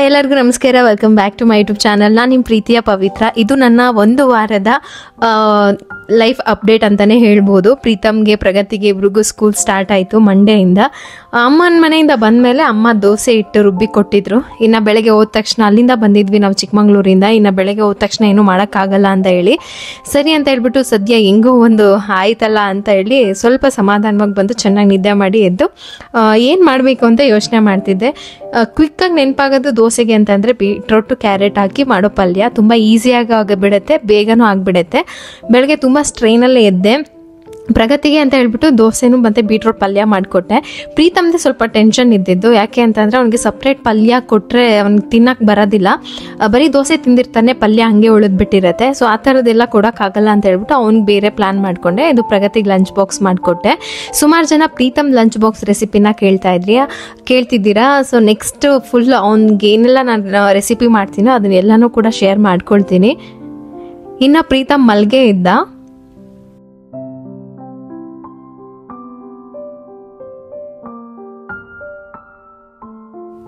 ಎಲ್ಲರಿಗೂ ನಮಸ್ಕಾರ, welcome back to my YouTube channel. ನಾನು ನಿಮ್ಮ ಪ್ರೀತಿಯ ಪವಿತ್ರ. ಇದು ನನ್ನ ಒಂದು ವಾರದ ಲೈಫ್ ಅಪ್ಡೇಟ್ ಅಂತಲೇ ಹೇಳ್ಬೋದು. ಪ್ರೀತಮ್ಗೆ ಪ್ರಗತಿಗೆ ಇಬ್ರಿಗೂ ಸ್ಕೂಲ್ ಸ್ಟಾರ್ಟ್ ಆಯಿತು ಮಂಡೆಯಿಂದ. ಅಮ್ಮನ ಮನೆಯಿಂದ ಬಂದಮೇಲೆ ಅಮ್ಮ ದೋಸೆ ಇಟ್ಟು ರುಬ್ಬಿ ಕೊಟ್ಟಿದ್ರು. ಇನ್ನು ಬೆಳಗ್ಗೆ ಹೋದ ತಕ್ಷಣ ಅಲ್ಲಿಂದ ಬಂದಿದ್ವಿ ನಾವು ಚಿಕ್ಕಮಂಗ್ಳೂರಿಂದ. ಇನ್ನು ಬೆಳಗ್ಗೆ ಹೋದ ತಕ್ಷಣ ಏನೂ ಮಾಡೋಕ್ಕಾಗಲ್ಲ ಅಂತ ಹೇಳಿ ಸರಿ ಅಂತ ಹೇಳ್ಬಿಟ್ಟು ಸದ್ಯ ಹೆಂಗೋ ಒಂದು ಆಯ್ತಲ್ಲ ಅಂತ ಹೇಳಿ ಸ್ವಲ್ಪ ಸಮಾಧಾನವಾಗಿ ಬಂದು ಚೆನ್ನಾಗಿ ನಿದ್ದೆ ಮಾಡಿ ಎದ್ದು ಏನು ಮಾಡಬೇಕು ಅಂತ ಯೋಚನೆ ಮಾಡ್ತಿದ್ದೆ. ಕ್ವಿಕ್ಕಾಗಿ ನೆನಪಾಗೋದು ದೋಸೆಗೆ ಅಂತಂದರೆ ಬೀಟ್ರೋಟು ಕ್ಯಾರೆಟ್ ಹಾಕಿ ಮಾಡೋ ಪಲ್ಯ ತುಂಬ ಈಸಿಯಾಗಿ ಆಗಿಬಿಡುತ್ತೆ, ಬೇಗನೂ ಆಗಿಬಿಡುತ್ತೆ. ಬೆಳಗ್ಗೆ ತುಂಬ ಸ್ಟ್ರೈನಲ್ಲೇ ಎದ್ದೆ. ಪ್ರಗತಿಗೆ ಅಂತ ಹೇಳ್ಬಿಟ್ಟು ದೋಸೆನೂ ಮತ್ತು ಬೀಟ್ರೋಟ್ ಪಲ್ಯ ಮಾಡಿಕೊಟ್ಟೆ. ಪ್ರೀತಮ್ದೆ ಸ್ವಲ್ಪ ಟೆನ್ಷನ್ ಇದ್ದಿದ್ದು, ಯಾಕೆ ಅಂತಂದರೆ ಅವ್ನಿಗೆ ಸಪ್ರೇಟ್ ಪಲ್ಯ ಕೊಟ್ಟರೆ ಅವ್ನಿಗೆ ತಿನ್ನಕ್ಕೆ ಬರೋದಿಲ್ಲ. ಬರೀ ದೋಸೆ ತಿಂದಿರ್ತಾನೆ, ಪಲ್ಯ ಹಾಗೆ ಉಳಿದ್ಬಿಟ್ಟಿರುತ್ತೆ. ಸೊ ಆ ಥರದ್ದೆಲ್ಲ ಕೊಡೋಕ್ಕಾಗಲ್ಲ ಅಂತ ಹೇಳ್ಬಿಟ್ಟು ಅವ್ನಿಗೆ ಬೇರೆ ಪ್ಲ್ಯಾನ್ ಮಾಡಿಕೊಂಡೆ. ಇದು ಪ್ರಗತಿಗೆ ಲಂಚ್ ಬಾಕ್ಸ್ ಮಾಡಿಕೊಟ್ಟೆ. ಸುಮಾರು ಜನ ಪ್ರೀತಮ್ ಲಂಚ್ ಬಾಕ್ಸ್ ರೆಸಿಪಿನ ಕೇಳ್ತಿದ್ದೀರಾ. ಸೊ ನೆಕ್ಸ್ಟ್ ಫುಲ್ ಅವ್ನಿಗೆ ಏನೆಲ್ಲ ನಾನು ರೆಸಿಪಿ ಮಾಡ್ತೀನೋ ಅದನ್ನೆಲ್ಲನೂ ಕೂಡ ಶೇರ್ ಮಾಡ್ಕೊಳ್ತೀನಿ. ಇನ್ನು ಪ್ರೀತಮ್ ಮಲ್ಗೆ ಇದ್ದ.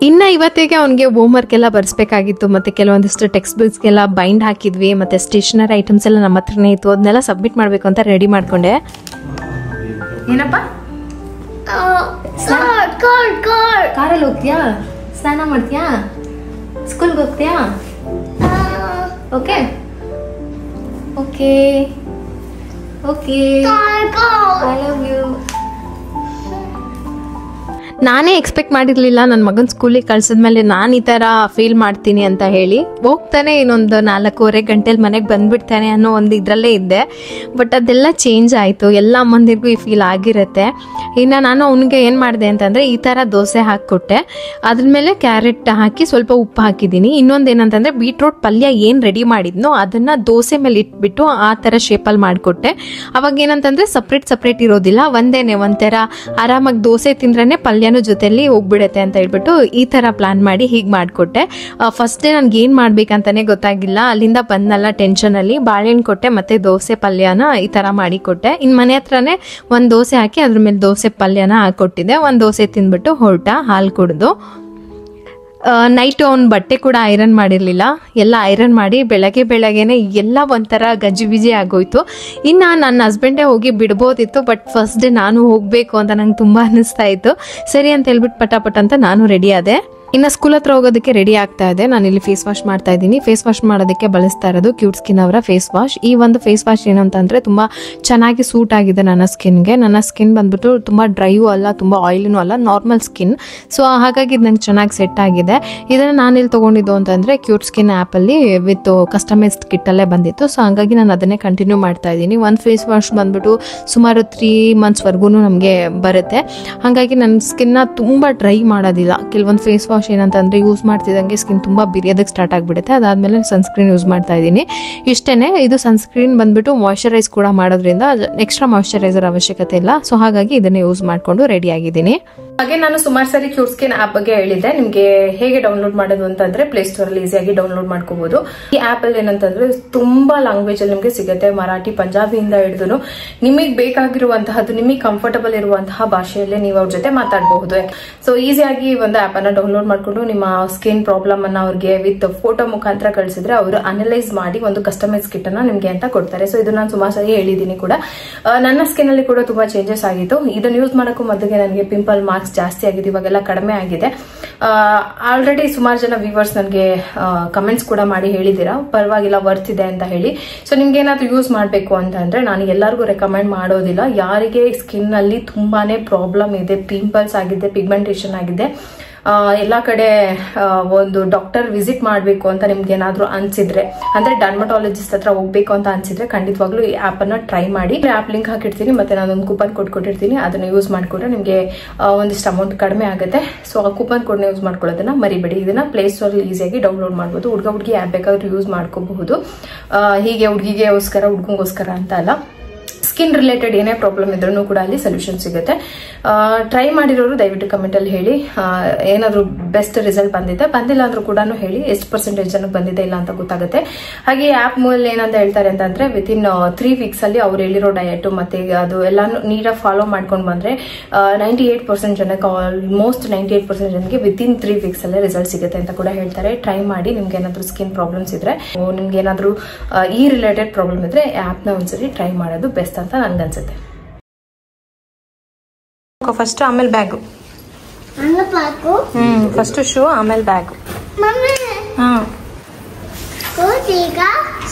ಇನ್ನು ಇವತ್ತಿಗೆ ಅವನಿಗೆ ಹೋಮ್ವರ್ಕ್ ಎಲ್ಲ ಬರೆಸ್ಬೇಕಾಗಿತ್ತು, ಮತ್ತು ಕೆಲವೊಂದಿಷ್ಟು ಟೆಕ್ಸ್ಟ್ ಬುಕ್ಸ್ಗೆಲ್ಲ ಬೈಂಡ್ ಹಾಕಿದ್ವಿ, ಮತ್ತು ಸ್ಟೇಷನರಿ ಐಟಮ್ಸ್ ಎಲ್ಲ ನಮ್ಮ ಹತ್ರನೇ ಇತ್ತು. ಅದನ್ನೆಲ್ಲ ಸಬ್ಮಿಟ್ ಮಾಡಬೇಕು ಅಂತ ರೆಡಿ ಮಾಡಿಕೊಂಡೆ. ಏನಪ್ಪ ಕಾರಲ್ಲಿ ಹೋಗ್ತೀಯಾ? ಸ್ನಾನ ಮಾಡ್ತೀಯಾ? ಸ್ಕೂಲ್ಗೆ ಹೋಗ್ತೀಯಾ? Okay okay okay, I love you. ನಾನೇ ಎಕ್ಸ್ಪೆಕ್ಟ್ ಮಾಡಿರಲಿಲ್ಲ ನನ್ನ ಮಗನ ಸ್ಕೂಲಿಗೆ ಕಳ್ಸಿದ್ಮೇಲೆ ನಾನು ಈ ಥರ ಫೀಲ್ ಮಾಡ್ತೀನಿ ಅಂತ ಹೇಳಿ. ಹೋಗ್ತಾನೆ ಇನ್ನೊಂದು 4:15 ಗಂಟೆಲಿ ಮನೆಗೆ ಬಂದುಬಿಡ್ತಾನೆ ಅನ್ನೋ ಒಂದು ಇದರಲ್ಲೇ ಇದ್ದೆ. ಬಟ್ ಅದೆಲ್ಲ ಚೇಂಜ್ ಆಯಿತು. ಎಲ್ಲ ಅಮ್ಮಂದಿರಿಗೂ ಈ ಫೀಲ್ ಆಗಿರುತ್ತೆ. ಇನ್ನು ನಾನು ಅವನಿಗೆ ಏನು ಮಾಡಿದೆ ಅಂತಂದರೆ ಈ ಥರ ದೋಸೆ ಹಾಕಿಕೊಟ್ಟೆ. ಅದ್ರ ಮೇಲೆ ಕ್ಯಾರೆಟ್ ಹಾಕಿ ಸ್ವಲ್ಪ ಉಪ್ಪು ಹಾಕಿದ್ದೀನಿ. ಇನ್ನೊಂದು ಏನಂತಂದರೆ ಬೀಟ್ರೋಟ್ ಪಲ್ಯ ಏನು ರೆಡಿ ಮಾಡಿದ್ನೋ ಅದನ್ನು ದೋಸೆ ಮೇಲೆ ಇಟ್ಬಿಟ್ಟು ಆ ಥರ ಶೇಪಲ್ಲಿ ಮಾಡಿಕೊಟ್ಟೆ. ಅವಾಗ ಏನಂತಂದರೆ ಸಪ್ರೇಟ್ ಇರೋದಿಲ್ಲ, ಒಂಥರ ಆರಾಮಾಗಿ ದೋಸೆ ತಿಂದ್ರೇ ಪಲ್ಯ ಜೊತೆಲಿ ಹೋಗ್ಬಿಡತ್ತೆ ಅಂತ ಹೇಳ್ಬಿಟ್ಟು ಈ ತರ ಪ್ಲಾನ್ ಮಾಡಿ ಹೀಗೆ ಮಾಡಿಕೊಟ್ಟೆ. ಫಸ್ಟ್ ಡೇ ನನ್ಗೆ ಏನ್ ಮಾಡ್ಬೇಕಂತಾನೆ ಗೊತ್ತಾಗಿಲ್ಲ. ಅಲ್ಲಿಂದ ಬಂದಲ್ಲ ಟೆನ್ಷನ್ ಅಲ್ಲಿ ಬಾಳೆಹಣ್ಣು ಕೊಟ್ಟೆ ಮತ್ತೆ ದೋಸೆ ಪಲ್ಯನ ಈ ತರ ಮಾಡಿ ಕೊಟ್ಟೆ. ಇನ್ ಮನೆ ಹತ್ರನೇ ಒಂದ್ ದೋಸೆ ಹಾಕಿ ಅದ್ರ ಮೇಲೆ ದೋಸೆ ಪಲ್ಯನ ಹಾಕೊಟ್ಟಿದ್ದೆ. ಒಂದ್ ದೋಸೆ ತಿಂದ್ಬಿಟ್ಟು ಹೊರಟ ಹಾಲು ಕುಡಿದು. ನೈಟು ಅವ್ನ ಬಟ್ಟೆ ಕೂಡ ಐರನ್ ಮಾಡಿರಲಿಲ್ಲ. ಎಲ್ಲ ಐರನ್ ಮಾಡಿ ಬೆಳಗ್ಗೆನೆ ಎಲ್ಲ ಒಂಥರ ಗಜಿಬಿಜಿ ಆಗೋಯ್ತು. ಇನ್ನು ನನ್ನ ಹಸ್ಬೆಂಡೇ ಹೋಗಿ ಬಿಡ್ಬೋದಿತ್ತು, ಬಟ್ ಫಸ್ಟ್ ಡೇ ನಾನು ಹೋಗಬೇಕು ಅಂತ ನಂಗೆ ತುಂಬ ಅನ್ನಿಸ್ತಾ ಇತ್ತು. ಸರಿ ಅಂತ ಹೇಳ್ಬಿಟ್ಟು ಪಟಾಪಟ್ ಅಂತ ನಾನು ರೆಡಿ ಆದೆ. ಇನ್ನು ಸ್ಕೂಲ್ ಹತ್ರ ಹೋಗೋದಕ್ಕೆ ರೆಡಿ ಆಗ್ತಾ ಇದೆ. ನಾನು ಇಲ್ಲಿ ಫೇಸ್ ವಾಶ್ ಮಾಡ್ತಾ ಇದ್ದೀನಿ. ಫೇಸ್ ವಾಶ್ ಮಾಡೋದಕ್ಕೆ ಬಳಸ್ತಾ ಇರೋದು ಕ್ಯೂಟ್ ಸ್ಕಿನ್ ಅವರ ಫೇಸ್ ವಾಶ್. ಈ ಒಂದು ಫೇಸ್ ವಾಶ್ ಏನು ಅಂತಂದರೆ ತುಂಬ ಚೆನ್ನಾಗಿ ಸೂಟ್ ಆಗಿದೆ ನನ್ನ ಸ್ಕಿನ್ಗೆ. ನನ್ನ ಸ್ಕಿನ್ ಬಂದ್ಬಿಟ್ಟು ತುಂಬ ಡ್ರೈಯೂ ಅಲ್ಲ, ತುಂಬ ಆಯಿಲಿನೂ ಅಲ್ಲ, ನಾರ್ಮಲ್ ಸ್ಕಿನ್. ಸೊ ಹಾಗಾಗಿ ಇದು ನಂಗೆ ಚೆನ್ನಾಗಿ ಸೆಟ್ ಆಗಿದೆ. ಇದನ್ನು ನಾನಿಲ್ಲಿ ತೊಗೊಂಡಿದ್ದು ಅಂತಂದರೆ ಕ್ಯೂಟ್ ಸ್ಕಿನ್ ಆ್ಯಪಲ್ಲಿ ವಿತ್ ಕಸ್ಟಮೈಸ್ಡ್ ಕಿಟ್ಟಲ್ಲೇ ಬಂದಿತ್ತು. ಸೊ ಹಾಗಾಗಿ ನಾನು ಅದನ್ನೇ ಕಂಟಿನ್ಯೂ ಮಾಡ್ತಾ ಇದ್ದೀನಿ. ಒಂದು ಫೇಸ್ ವಾಶ್ ಬಂದ್ಬಿಟ್ಟು ಸುಮಾರು 3 monthsವರೆಗೂ ನಮಗೆ ಬರುತ್ತೆ. ಹಾಗಾಗಿ ನನ್ನ ಸ್ಕಿನ್ನ ತುಂಬ ಡ್ರೈ ಮಾಡೋದಿಲ್ಲ. ಕೆಲವೊಂದು ಫೇಸ್ ವಾಶ್ ಏನಂತಂದರೆ ಯೂಸ್ ಮಾಡ್ತಿದ್ದಂಗೆ ಸ್ಕಿನ್ ತುಂಬ ಬಿರಿಯೋದಕ್ಕೆ ಸ್ಟಾರ್ಟ್ ಆಗಿಬಿಡುತ್ತೆ. ಅದಾದಮೇಲೆ ಸನ್ಸ್ಕ್ರೀನ್ ಯೂಸ್ ಮಾಡ್ತಾ ಇದ್ದೀನಿ. ಇಷ್ಟೇ. ಇದು ಸನ್ಸ್ಕ್ರೀನ್ ಬಂದ್ಬಿಟ್ಟು ಮಾಯ್ಶ್ಚರೈಸ್ ಕೂಡ ಮಾಡೋದ್ರಿಂದ ಎಕ್ಸ್ಟ್ರಾ ಮಾಯ್ಶ್ಚರೈಸರ್ ಅವಶ್ಯಕತೆ ಇಲ್ಲ. ಸೊ ಹಾಗಾಗಿ ಇದನ್ನೇ ಯೂಸ್ ಮಾಡಿಕೊಂಡು ರೆಡಿ ಆಗಿದ್ದೀನಿ. ಹಾಗೆ ನಾನು ಸುಮಾರು ಸರಿ ಕ್ಯೂಟ್ ಸ್ಕಿನ್ ಆಪ್ ಬಗ್ಗೆ ಹೇಳಿದ್ದೆ. ನಿಮಗೆ ಹೇಗೆ ಡೌನ್ಲೋಡ್ ಮಾಡೋದು ಅಂತಂದ್ರೆ ಪ್ಲೇಸ್ಟೋರ್ ಅಲ್ಲಿ ಈಸಿಯಾಗಿ ಡೌನ್ಲೋಡ್ ಮಾಡ್ಕೋಬಹುದು. ಈ ಆಪ್ ಅಲ್ಲಿ ಏನಂತಂದ್ರೆ ತುಂಬಾ ಲ್ಯಾಂಗ್ವೇಜ್ ಅಲ್ಲಿ ನಿಮಗೆ ಸಿಗುತ್ತೆ. ಮರಾಠಿ, ಪಂಜಾಬಿಯಿಂದ ಹಿಡಿದು ನಿಮಗೆ ಬೇಕಾಗಿರುವಂತಹದ್ದು, ನಿಮಗೆ ಕಂಫರ್ಟಬಲ್ ಇರುವಂತಹ ಭಾಷೆಯಲ್ಲೇ ನೀವು ಅವ್ರ ಜೊತೆ ಮಾತಾಡಬಹುದು. ಸೊ ಈಸಿಯಾಗಿ ಒಂದು ಆಪ್ ಅನ್ನ ಡೌನ್ಲೋಡ್ ಮಾಡ್ಕೊಂಡು ನಿಮ್ಮ ಸ್ಕಿನ್ ಪ್ರಾಬ್ಲಮ್ ಅನ್ನ ಅವ್ರಿಗೆ ವಿತ್ ಫೋಟೋ ಮುಖಾಂತರ ಕಳಿಸಿದ್ರೆ ಅವರು ಅನಲೈಸ್ ಮಾಡಿ ಒಂದು ಕಸ್ಟಮೈಸ್ ಕಿಟ್ ಅನ್ನ ನಿಮ್ಗೆ ಅಂತ ಕೊಡ್ತಾರೆ. ಸೊ ಇದು ನಾನು ಸುಮಾರು ಸರಿ ಹೇಳಿದ್ದೀನಿ ಕೂಡ. ನನ್ನ ಸ್ಕಿನ್ ಅಲ್ಲಿ ಕೂಡ ತುಂಬಾ ಚೇಂಜಸ್ ಆಗಿತ್ತು. ಇದನ್ನ ಯೂಸ್ ಮಾಡೋಕ್ಕೂ ಮೊದಲಿಗೆ ನನಗೆ ಪಿಂಪಲ್ ಮಾರ್ಕ್ಸ್ ಜಾಸ್ತಿ ಆಗಿದೆ, ಇವಾಗೆಲ್ಲ ಕಡಿಮೆ ಆಗಿದೆ. ಆಲ್ರೆಡಿ ಸುಮಾರು ಜನ ವ್ಯೂವರ್ಸ್ ನನಗೆ ಕಮೆಂಟ್ಸ್ ಕೂಡ ಮಾಡಿ ಹೇಳಿದ್ದೀರಾ ಪರವಾಗಿಲ್ಲ, ವರ್ತ್ ಇದೆ ಅಂತ ಹೇಳಿ. ಸೊ ನಿಮ್ಗೆ ಏನಾದ್ರು ಯೂಸ್ ಮಾಡಬೇಕು ಅಂತಂದ್ರೆ ನಾನು ಎಲ್ಲರಿಗೂ ರೆಕಮೆಂಡ್ ಮಾಡೋದಿಲ್ಲ. ಯಾರಿಗೆ ಸ್ಕಿನ್ ಅಲ್ಲಿ ತುಂಬಾನೇ ಪ್ರಾಬ್ಲಮ್ ಇದೆ, ಪಿಂಪಲ್ಸ್ ಆಗಿದೆ, ಪಿಗ್ಮೆಂಟೇಷನ್ ಆಗಿದೆ, ಎಲ್ಲ ಕಡೆ ಒಂದು ಡಾಕ್ಟರ್ ವಿಸಿಟ್ ಮಾಡಬೇಕು ಅಂತ ನಿಮ್ಗೆ ಏನಾದ್ರು ಅನ್ಸಿದ್ರೆ, ಅಂದ್ರೆ ಡರ್ಮಟಾಲಜಿಸ್ಟ್ ಹತ್ರ ಹೋಗ್ಬೇಕು ಅಂತ ಅನ್ಸಿದ್ರೆ ಖಂಡಿತವಾಗ್ಲೂ ಈ ಆಪ್ ಅನ್ನ ಟ್ರೈ ಮಾಡಿ. ಆಪ್ ಲಿಂಕ್ ಹಾಕಿರ್ತೀನಿ, ಮತ್ತೆ ನಾನೊಂದು ಕೂಪನ್ ಕೋಡ್ ಕೊಟ್ಟಿರ್ತೀನಿ. ಅದನ್ನ ಯೂಸ್ ಮಾಡ್ಕೊಂಡ್ರೆ ನಿಮ್ಗೆ ಒಂದಿಷ್ಟು ಅಮೌಂಟ್ ಕಡಿಮೆ ಆಗುತ್ತೆ. ಸೊ ಆ ಕೂಪನ್ ಕೋಡ್ ಯೂಸ್ ಮಾಡ್ಕೊಳ್ಳೋದನ್ನ ಮರಿಬೇಡಿ. ಇದನ್ನ ಪ್ಲೇ ಸ್ಟೋರ್ ಅಲ್ಲಿ ಈಸಿಯಾಗಿ ಡೌನ್ಲೋಡ್ ಮಾಡಬಹುದು. ಹುಡುಗಿ ಆಪ್ ಬೇಕಾದ್ರೂ ಯೂಸ್ ಮಾಡ್ಕೋಬಹುದು. ಹೀಗೆ ಹುಡುಗಿಗೋಸ್ಕರ ಹುಡುಗಂಗೋಸ್ಕರ ಅಂತ ಅಲ್ಲ. ಸ್ಕಿನ್ ರಿಲೇಟೆಡ್ ಏನೇ ಪ್ರಾಬ್ಲಮ್ ಇದ್ರೂ ಕೂಡ ಅಲ್ಲಿ ಸೊಲ್ಯೂಷನ್ ಸಿಗುತ್ತೆ. ಟ್ರೈ ಮಾಡಿರೋರು ದಯವಿಟ್ಟು ಕಮೆಂಟ್ ಅಲ್ಲಿ ಹೇಳಿ ಏನಾದ್ರು ಬೆಸ್ಟ್ ರಿಸಲ್ಟ್ ಬಂದಿಲ್ಲ ಅಂದ್ರೂ ಕೂಡ ಹೇಳಿ ಎಷ್ಟು ಪರ್ಸೆಂಟೇಜ್ ಜನಕ್ಕೆ ಬಂದಿದೆ ಇಲ್ಲ ಅಂತ ಗೊತ್ತಾಗುತ್ತೆ. ಹಾಗೆ ಆಪ್ ಮೂಲಕ ಏನಂತ ಹೇಳ್ತಾರೆ ಅಂತಂದ್ರೆ ವಿತಿನ್ 3 ವೀಕ್ಸ್ ಅಲ್ಲಿ ಅವ್ರು ಹೇಳಿರೋ ಡಯಟ್ ಮತ್ತೆ ಅದು ಎಲ್ಲಾನು ನೀಟಾಗಿ ಫಾಲೋ ಮಾಡ್ಕೊಂಡು ಬಂದ್ರೆ 98% ಜನಕ್ಕೆ ಆಲ್ಮೋಸ್ಟ್ 98% ಜನಕ್ಕೆ ವಿತಿನ್ 3 ವೀಕ್ಸ್ ಅಲ್ಲೇ ರಿಸಲ್ಟ್ ಸಿಗುತ್ತೆ ಅಂತ ಕೂಡ ಹೇಳ್ತಾರೆ. ಟ್ರೈ ಮಾಡಿ. ನಿಮ್ಗೆ ಏನಾದ್ರು ಸ್ಕಿನ್ ಪ್ರಾಬ್ಲಮ್ಸ್ ಇದ್ರೆ, ನಿಮ್ಗೆ ಏನಾದ್ರು ಈ ರಿಲೇಟೆಡ್ ಪ್ರಾಬ್ಲಮ್ ಇದ್ರೆ ಆಪ್ ನ ಒಂದ್ಸರಿ ಟ್ರೈ ಮಾಡೋದು ಬೆಸ್ಟ್ ಅಂತ ನನ್ಗನ್ಸುತ್ತೆ. ಫಸ್ಟ್ ಆಮೇಲೆ ಬ್ಯಾಗು, ಫಸ್ಟ್ ಶೂ ಆಮೇಲೆ ಬ್ಯಾಗು.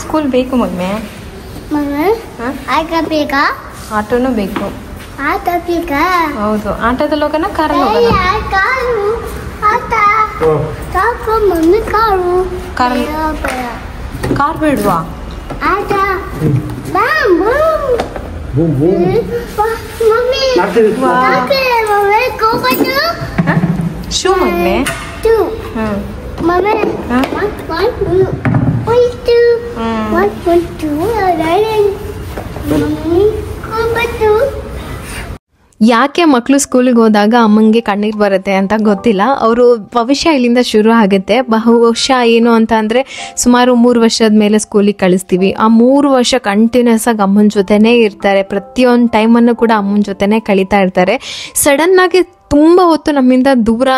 ಸ್ಕೂಲ್ ಬೇಕು ಮಗ್ನೆ, ಆಟೋನು ಬೇಕು. ಹೌದು, ಆಟೋದಲ್ಲಿ ಹೋಗೋಣ ಕಾರಲ್ಲಿ ಹೋಗೋಣ? ಕಾರ್ ಬೇಡವಾ? ಶೂ ಮಗ್ನೆ. ಯಾಕೆ ಮಕ್ಕಳು ಸ್ಕೂಲಿಗೆ ಹೋದಾಗ ಅಮ್ಮಂಗೆ ಕಣ್ಣೀರು ಬರುತ್ತೆ ಅಂತ ಗೊತ್ತಿಲ್ಲ. ಅವರು ಭವಿಷ್ಯ ಇಲ್ಲಿಂದ ಶುರು ಆಗುತ್ತೆ. ಬಹುಶಃ ಏನು ಅಂತ ಅಂದರೆ ಸುಮಾರು 3 ವರ್ಷದ ಮೇಲೆ ಸ್ಕೂಲಿಗೆ ಕಳಿಸ್ತೀವಿ. ಆ 3 ವರ್ಷ ಕಂಟಿನ್ಯೂಸ್ ಆಗಿ ಅಮ್ಮನ ಜೊತೆನೇ ಇರ್ತಾರೆ. ಪ್ರತಿಯೊಂದು ಟೈಮನ್ನು ಕೂಡ ಅಮ್ಮನ ಜೊತೆನೇ ಕಳೀತಾ ಇರ್ತಾರೆ. ಸಡನ್ನಾಗಿ ತುಂಬ ಹೊತ್ತು ನಮ್ಮಿಂದ ದೂರ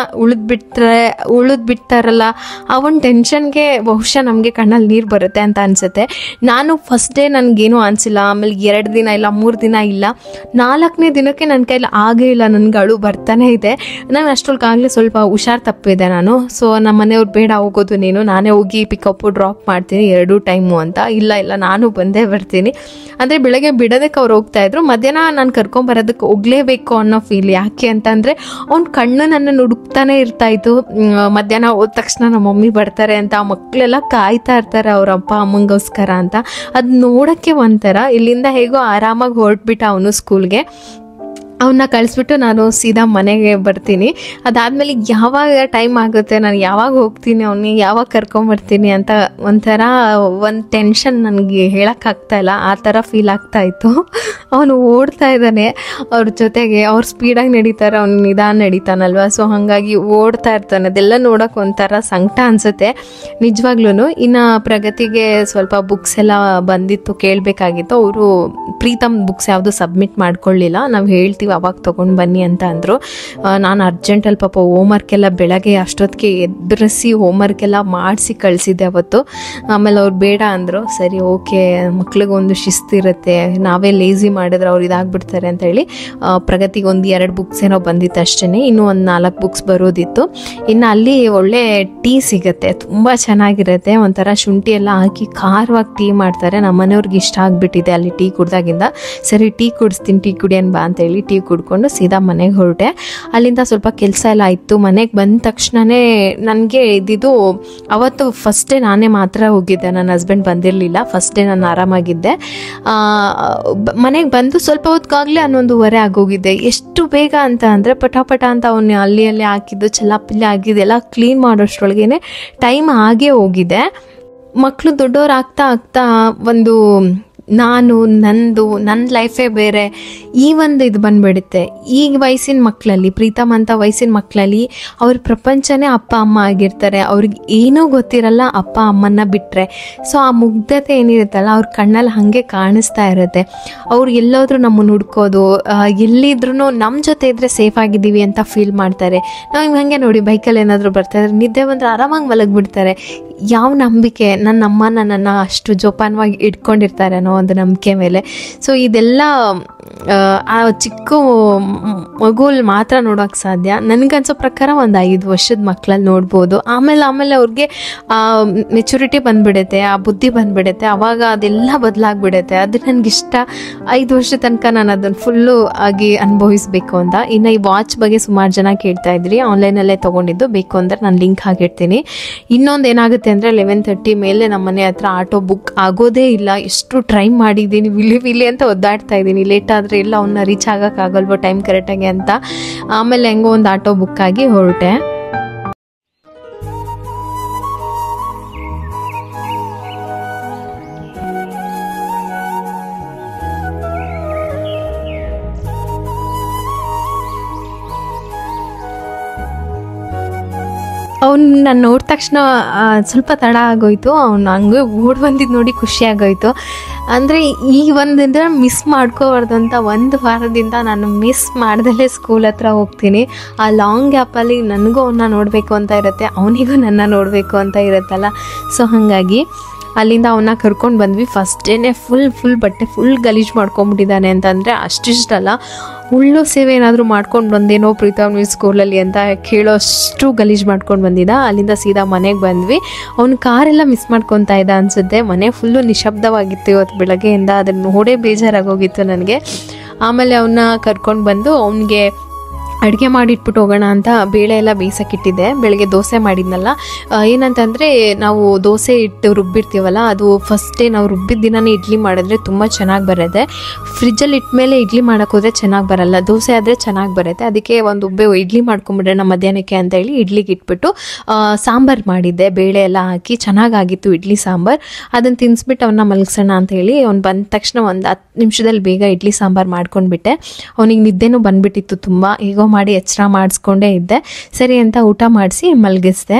ಉಳಿದ್ಬಿಡ್ತಾರಲ್ಲ, ಆ ಒಂದು ಟೆನ್ಷನ್ಗೆ ಬಹುಶಃ ನಮಗೆ ಕಣ್ಣಲ್ಲಿ ನೀರು ಬರುತ್ತೆ ಅಂತ ಅನಿಸುತ್ತೆ. ನಾನು ಫಸ್ಟ್ ಡೇ ನನಗೇನು ಅನಿಸಿಲ್ಲ. ಆಮೇಲೆ 2 ದಿನ ಇಲ್ಲ, 3 ದಿನ ಇಲ್ಲ, 4ನೇ ದಿನಕ್ಕೆ ನನ್ನ ಕೈಲಿ ಆಗೇ ಇಲ್ಲ. ನನಗೆ ಅಳು ಬರ್ತಾನೆ ಇದೆ. ನಾನು ಅಷ್ಟೊಳಗಾಗಲೇ ಸ್ವಲ್ಪ ಹುಷಾರು ತಪ್ಪಿದೆ ನಾನು. ಸೊ ನಮ್ಮ ಮನೆಯವ್ರು ಬೇಡ ಹೋಗೋದು ನೀನು, ನಾನೇ ಹೋಗಿ ಪಿಕಪ್ಪು ಡ್ರಾಪ್ ಮಾಡ್ತೀನಿ 2 ಟೈಮು ಅಂತ. ಇಲ್ಲ ನಾನು ಬಂದೇ ಬರ್ತೀನಿ ಅಂದರೆ ಬೆಳಗ್ಗೆ ಬಿಡೋದಕ್ಕೆ ಅವ್ರು ಹೋಗ್ತಾಯಿದ್ರು. ಮಧ್ಯಾಹ್ನ ನಾನು ಕರ್ಕೊಂಬರೋದಕ್ಕೆ ಹೋಗಲೇಬೇಕು ಅನ್ನೋ ಫೀಲ್. ಯಾಕೆ ಅಂತಂದರೆ ಅವ್ನ ಕಣ್ಣು ನನ್ನನ್ನು ಹುಡುಕ್ತಾನೆ ಇರ್ತಾಯಿತ್ತು. ಮಧ್ಯಾಹ್ನ ಹೋದ ತಕ್ಷಣ ನಮ್ಮ ಮಮ್ಮಿ ಬರ್ತಾರೆ ಅಂತ ಮಕ್ಕಳೆಲ್ಲ ಕಾಯ್ತಾ ಇರ್ತಾರೆ ಅವ್ರ ಅಪ್ಪ ಅಮ್ಮಂಗೋಸ್ಕರ ಅಂತ. ಅದು ನೋಡೋಕ್ಕೆ ಒಂಥರ. ಇಲ್ಲಿಂದ ಹೇಗೋ ಆರಾಮಾಗಿ ಹೊರಟ್ಬಿಟ್ಟ ಅವನು ಸ್ಕೂಲ್ಗೆ. ಅವನ್ನ ಕಳಿಸ್ಬಿಟ್ಟು ನಾನು ಸೀದಾ ಮನೆಗೆ ಬರ್ತೀನಿ. ಅದಾದಮೇಲೆ ಯಾವಾಗ ಟೈಮ್ ಆಗುತ್ತೆ, ನಾನು ಯಾವಾಗ ಹೋಗ್ತೀನಿ, ಅವನಿಗೆ ಯಾವಾಗ ಕರ್ಕೊಂಬರ್ತೀನಿ ಅಂತ ಒಂಥರ ಒಂದು ಟೆನ್ಷನ್ ನನಗೆ ಹೇಳೋಕ್ಕಾಗ್ತಾಯಿಲ್ಲ. ಆ ಥರ ಫೀಲ್ ಆಗ್ತಾಯಿತ್ತು. ಅವನು ಓಡ್ತಾ ಇದ್ದಾನೆ ಅವ್ರ ಜೊತೆಗೆ. ಅವ್ರು ಸ್ಪೀಡಾಗಿ ನಡೀತಾರೆ, ಅವ್ನು ನಿಧಾನ ನಡೀತಾನಲ್ವ. ಸೊ ಹಾಗಾಗಿ ಓಡ್ತಾ ಇರ್ತಾನೆ. ಅದೆಲ್ಲ ನೋಡೋಕೆ ಒಂಥರ ಸಂಕಟ ಅನಿಸುತ್ತೆ ನಿಜವಾಗ್ಲೂ. ಇನ್ನು ಪ್ರಗತಿಗೆ ಸ್ವಲ್ಪ ಬುಕ್ಸ್ ಎಲ್ಲ ಬಂದಿತ್ತು, ಕೇಳಬೇಕಾಗಿತ್ತು. ಅವರು ಪ್ರೀತಮ್ ಬುಕ್ಸ್ ಯಾವುದು ಸಬ್ಮಿಟ್ ಮಾಡ್ಕೊಳ್ಳಿಲ್ಲ. ನಾವು ಹೇಳ್ತೀವಿ ಅವಾಗ ತೊಗೊಂಡು ಬನ್ನಿ ಅಂತ ಅಂದರು. ನಾನು ಅರ್ಜೆಂಟಲ್ಲಿ ಪಾಪ ಹೋಮ್ವರ್ಕ್ ಎಲ್ಲ ಬೆಳಗ್ಗೆ ಅಷ್ಟೊತ್ತಿಗೆ ಎದುರಿಸಿ ಹೋಮ್ವರ್ಕ್ ಎಲ್ಲ ಮಾಡಿಸಿ ಕಳಿಸಿದ್ದೆ ಅವತ್ತು. ಆಮೇಲೆ ಅವ್ರು ಬೇಡ ಅಂದರು. ಸರಿ ಓಕೆ, ಮಕ್ಳಿಗೊಂದು ಶಿಸ್ತಿರುತ್ತೆ, ನಾವೇ ಲೇಸಿ ಮಾಡಿದ್ರೆ ಅವ್ರು ಇದಾಗ್ಬಿಡ್ತಾರೆ ಅಂತ ಹೇಳಿ ಪ್ರಗತಿಗೆ 1-2 ಬುಕ್ಸ್ ಏನೋ ಬಂದಿತ್ತು ಅಷ್ಟೇ. ಇನ್ನೂ 4 ಬುಕ್ಸ್ ಬರೋದಿತ್ತು. ಇನ್ನು ಅಲ್ಲಿ ಒಳ್ಳೆ ಟೀ ಸಿಗುತ್ತೆ, ತುಂಬ ಚೆನ್ನಾಗಿರುತ್ತೆ. ಒಂಥರ ಶುಂಠಿ ಎಲ್ಲ ಹಾಕಿ ಖಾರವಾಗಿ ಟೀ ಮಾಡ್ತಾರೆ. ನಮ್ಮ ಮನೆಯವ್ರಿಗೆ ಇಷ್ಟ ಆಗಿಬಿಟ್ಟಿದೆ ಅಲ್ಲಿ ಟೀ ಕುಡ್ದಾಗಿಂದ. ಸರಿ ಟೀ ಕುಡಿಸ್ತೀನಿ, ಟೀ ಕುಡಿಯೋಣ ಬಾ ಅಂತೇಳಿ ಟೀ ಕುಡ್ಕೊಂಡು ಸೀದಾ ಮನೆಗೆ ಹೊರಟೆ. ಅಲ್ಲಿಂದ ಸ್ವಲ್ಪ ಕೆಲಸ ಎಲ್ಲ ಆಯಿತು. ಮನೆಗೆ ಬಂದ ತಕ್ಷಣವೇ ನನಗೆ ಇದ್ದಿದ್ದು ಅವತ್ತು ಫಸ್ಟ್ ಡೇ ನಾನೇ ಮಾತ್ರ ಹೋಗಿದ್ದೆ, ನನ್ನ ಹಸ್ಬೆಂಡ್ ಬಂದಿರಲಿಲ್ಲ. ಫಸ್ಟ್ ಡೇ ನಾನು ಆರಾಮಾಗಿದ್ದೆ. ಮನೆಗೆ ಬಂದು ಸ್ವಲ್ಪ ಹೊತ್ತಿಗಾಗಲೇ 11:15 ಆಗೋಗಿದ್ದೆ. ಎಷ್ಟು ಬೇಗ ಅಂತ ಅಂದರೆ ಪಟಾಪಟ ಅಂತ ಅವನು ಅಲ್ಲಿ ಹಾಕಿದ್ದು ಚಲ್ಲಾಪಿಲ್ಲಿ ಆಗಿದ್ದು ಎಲ್ಲ ಕ್ಲೀನ್ ಮಾಡೋಷ್ಟ್ರೊಳಗೇನೆ ಟೈಮ್ ಆಗೇ ಹೋಗಿದೆ. ಮಕ್ಕಳು ದೊಡ್ಡವ್ರು ಆಗ್ತಾ ಒಂದು ನನ್ನ ಲೈಫೇ ಬೇರೆ ಈ ಒಂದು ಇದು ಬಂದುಬಿಡುತ್ತೆ. ಈ ವಯಸ್ಸಿನ ಮಕ್ಕಳಲ್ಲಿ, ಪ್ರೀತಮ್ ಅಂತ ವಯಸ್ಸಿನ ಮಕ್ಕಳಲ್ಲಿ ಅವ್ರ ಪ್ರಪಂಚನೇ ಅಪ್ಪ ಅಮ್ಮ ಆಗಿರ್ತಾರೆ. ಅವ್ರಿಗೆ ಏನೂ ಗೊತ್ತಿರಲ್ಲ ಅಪ್ಪ ಅಮ್ಮನ್ನ ಬಿಟ್ಟರೆ. ಸೊ ಆ ಮುಗ್ಧತೆ ಏನಿರುತ್ತಲ್ಲ ಅವ್ರ ಕಣ್ಣಲ್ಲಿ ಹಾಗೆ ಕಾಣಿಸ್ತಾ ಇರುತ್ತೆ. ಅವ್ರು ಎಲ್ಲೋದ್ರೂ ನಮ್ಮನ್ನು ಹುಡ್ಕೋದು, ಎಲ್ಲಿದ್ರೂ ನಮ್ಮ ಜೊತೆ ಇದ್ದರೆ ಸೇಫ್ ಆಗಿದ್ದೀವಿ ಅಂತ ಫೀಲ್ ಮಾಡ್ತಾರೆ. ನಾವು ಹಾಗೆ ನೋಡಿ ಬೈಕಲ್ಲಿ ಏನಾದರೂ ಬರ್ತಾಯಿದ್ರೆ ನಿದ್ದೆ ಬಂದರೆ ಆರಾಮಾಗಿ ಮಲಗಿಬಿಡ್ತಾರೆ. ಯಾವ ನಂಬಿಕೆ, ನನ್ನ ಅಮ್ಮ ನನ್ನನ್ನು ಅಷ್ಟು ಜೋಪಾನವಾಗಿ ಇಟ್ಕೊಂಡಿರ್ತಾರೆ ಅನ್ನೋ ಒಂದು ನಂಬಿಕೆ ಮೇಲೆ. ಸೊ ಇದೆಲ್ಲ ಆ ಚಿಕ್ಕ ಮಗುವಲ್ಲಿ ಮಾತ್ರ ನೋಡೋಕ್ಕೆ ಸಾಧ್ಯ. ನನಗನ್ಸೋ ಪ್ರಕಾರ ಒಂದು 5 ವರ್ಷದ ಮಕ್ಕಳಲ್ಲಿ ನೋಡ್ಬೋದು. ಆಮೇಲೆ ಅವ್ರಿಗೆ ಮೆಚುರಿಟಿ ಬಂದುಬಿಡುತ್ತೆ, ಆ ಬುದ್ಧಿ ಬಂದುಬಿಡುತ್ತೆ. ಆವಾಗ ಅದೆಲ್ಲ ಬದಲಾಗ್ಬಿಡುತ್ತೆ. ಅದು ನನಗಿಷ್ಟ. 5 ವರ್ಷ ತನಕ ನಾನು ಅದನ್ನು ಫುಲ್ಲು ಆಗಿ ಅನುಭವಿಸ್ಬೇಕು ಅಂತ. ಇನ್ನು ಈ ವಾಚ್ ಬಗ್ಗೆ ಸುಮಾರು ಜನ ಕೇಳ್ತಾ ಇದ್ರಿ, ಆನ್ಲೈನಲ್ಲೇ ತೊಗೊಂಡಿದ್ದು. ಬೇಕು ಅಂದರೆ ನಾನು ಲಿಂಕ್ ಹಾಕಿರ್ತೀನಿ. ಇನ್ನೊಂದು ಏನಾಗುತ್ತೆ ಅಂದರೆ 11:30 ಮೇಲೆ ನಮ್ಮ ಮನೆ ಹತ್ರ ಆಟೋ ಬುಕ್ ಆಗೋದೇ ಇಲ್ಲ. ಎಷ್ಟು ಟ್ರೈ ಮಾಡಿದ್ದೀನಿ, ವಿಲಿ ಅಂತ ಒದ್ದಾಡ್ತಾ ಇದ್ದೀನಿ. ಲೇಟ್ ಆದರೆ ಇಲ್ಲ ಅವನ್ನ ರೀಚ್ ಆಗೋಕ್ಕಾಗಲ್ವೋ ಟೈಮ್ ಕರೆಕ್ಟಾಗಿ ಅಂತ. ಆಮೇಲೆ ಹೆಂಗೋ ಒಂದು ಆಟೋ ಬುಕ್ ಆಗಿ ಹೊರಟೆ. ನಾನು ನೋಡಿದ ತಕ್ಷಣ ಸ್ವಲ್ಪ ತಡ ಆಗೋಯ್ತು. ಅವ್ನು ಹಂಗೆ ಓಡಿ ಬಂದಿದ್ದು ನೋಡಿ ಖುಷಿ ಆಗೋಯ್ತು. ಅಂದರೆ ಈ ಒಂದಿಂದ ಮಿಸ್ ಮಾಡ್ಕೋಬಾರ್ದು ಅಂತ ಒಂದು ವಾರದಿಂದ ನಾನು ಮಿಸ್ ಮಾಡ್ದಲೇ ಸ್ಕೂಲ್ ಹತ್ರ ಹೋಗ್ತೀನಿ. ಆ ಲಾಂಗ್ ಗ್ಯಾಪಲ್ಲಿ ನನಗೂ ಅವನ್ನ ನೋಡಬೇಕು ಅಂತ ಇರುತ್ತೆ, ಅವನಿಗೂ ನನ್ನ ನೋಡಬೇಕು ಅಂತ ಇರುತ್ತಲ್ಲ. ಸೊ ಹಾಗಾಗಿ ಅಲ್ಲಿಂದ ಅವನ್ನ ಕರ್ಕೊಂಡು ಬಂದ್ವಿ. ಫಸ್ಟ್ ಡೇನೇ ಫುಲ್ ಬಟ್ಟೆ ಫುಲ್ ಗಲೀಜು ಮಾಡ್ಕೊಂಬಿಟ್ಟಿದ್ದಾನೆ ಅಂತಂದರೆ ಅಷ್ಟಿಷ್ಟಲ್ಲ, ಉಳ್ಳು ಸೇವೆ ಏನಾದರೂ ಮಾಡ್ಕೊಂಡು ಬಂದೇನೋ ಪ್ರೀತಮ್ ನೀವು ಸ್ಕೂಲಲ್ಲಿ ಅಂತ ಕೇಳೋಷ್ಟು ಗಲೀಜು ಮಾಡ್ಕೊಂಡು ಬಂದಿದ್ದ. ಅಲ್ಲಿಂದ ಸೀದಾ ಮನೆಗೆ ಬಂದ್ವಿ. ಅವ್ನು ಕಾರೆಲ್ಲ ಮಿಸ್ ಮಾಡ್ಕೊತಾ ಇದ್ದ ಅನಿಸುತ್ತೆ. ಮನೆ ಫುಲ್ಲು ನಿಶಬ್ದವಾಗಿತ್ತು ಇವತ್ತು ಬೆಳಗ್ಗೆಯಿಂದ, ಅದನ್ನು ನೋಡೇ ಬೇಜಾರಾಗೋಗಿತ್ತು ನನಗೆ. ಆಮೇಲೆ ಅವನ್ನ ಕರ್ಕೊಂಡು ಬಂದು ಅವನಿಗೆ ಅಡುಗೆ ಮಾಡಿಟ್ಬಿಟ್ಟು ಹೋಗೋಣ ಅಂತ ಬೇಳೆ ಎಲ್ಲ ಬೇಯಿಸೋಕ್ಕಿಟ್ಟಿದ್ದೆ. ಬೆಳಗ್ಗೆ ದೋಸೆ ಮಾಡಿದ್ನಲ್ಲ, ಏನಂತಂದರೆ ನಾವು ದೋಸೆ ಇಟ್ಟು ರುಬ್ಬಿರ್ತೀವಲ್ಲ, ಅದು ಫಸ್ಟ್ ಡೇ ನಾವು ರುಬ್ಬಿದ ದಿನನೇ ಇಡ್ಲಿ ಮಾಡಿದ್ರೆ ತುಂಬ ಚೆನ್ನಾಗಿ ಬರುತ್ತೆ. ಫ್ರಿಜ್ಜಲ್ಲಿ ಇಟ್ಮೇಲೆ ಇಡ್ಲಿ ಮಾಡೋಕ್ಕೆ ಹೋದರೆ ಚೆನ್ನಾಗಿ ಬರಲ್ಲ, ದೋಸೆ ಆದರೆ ಚೆನ್ನಾಗಿ ಬರುತ್ತೆ. ಅದಕ್ಕೆ ಒಂದು ಉಬ್ಬೆ ಇಡ್ಲಿ ಮಾಡ್ಕೊಂಬಿಡೋಣ ಮಧ್ಯಾಹ್ನಕ್ಕೆ ಅಂತ ಹೇಳಿ ಇಡ್ಲಿಗೆ ಇಟ್ಬಿಟ್ಟು ಸಾಂಬಾರು ಮಾಡಿದ್ದೆ. ಬೇಳೆ ಎಲ್ಲ ಹಾಕಿ ಚೆನ್ನಾಗಾಗಿತ್ತು ಇಡ್ಲಿ ಸಾಂಬಾರು. ಅದನ್ನು ತಿನ್ನಿಸ್ಬಿಟ್ಟು ಅವನ್ನ ಮಲಗಿಸೋಣ ಅಂತ ಹೇಳಿ ಅವ್ನು ಬಂದ ತಕ್ಷಣ ಒಂದು 10 ನಿಮಿಷದಲ್ಲಿ ಬೇಗ ಇಡ್ಲಿ ಸಾಂಬಾರು ಮಾಡ್ಕೊಂಡ್ಬಿಟ್ಟೆ. ಅವನಿಗೆ ನಿದ್ದೆನೂ ಬಂದುಬಿಟ್ಟಿತ್ತು ತುಂಬ, ಹೇಗೋ ಮಾಡಿ ಎಚ್ಚರ ಮಾಡಿಸ್ಕೊಂಡೇ ಇದ್ದೆ. ಸರಿ ಅಂತ ಊಟ ಮಾಡಿಸಿ ಮಲಗಿಸ್ದೆ.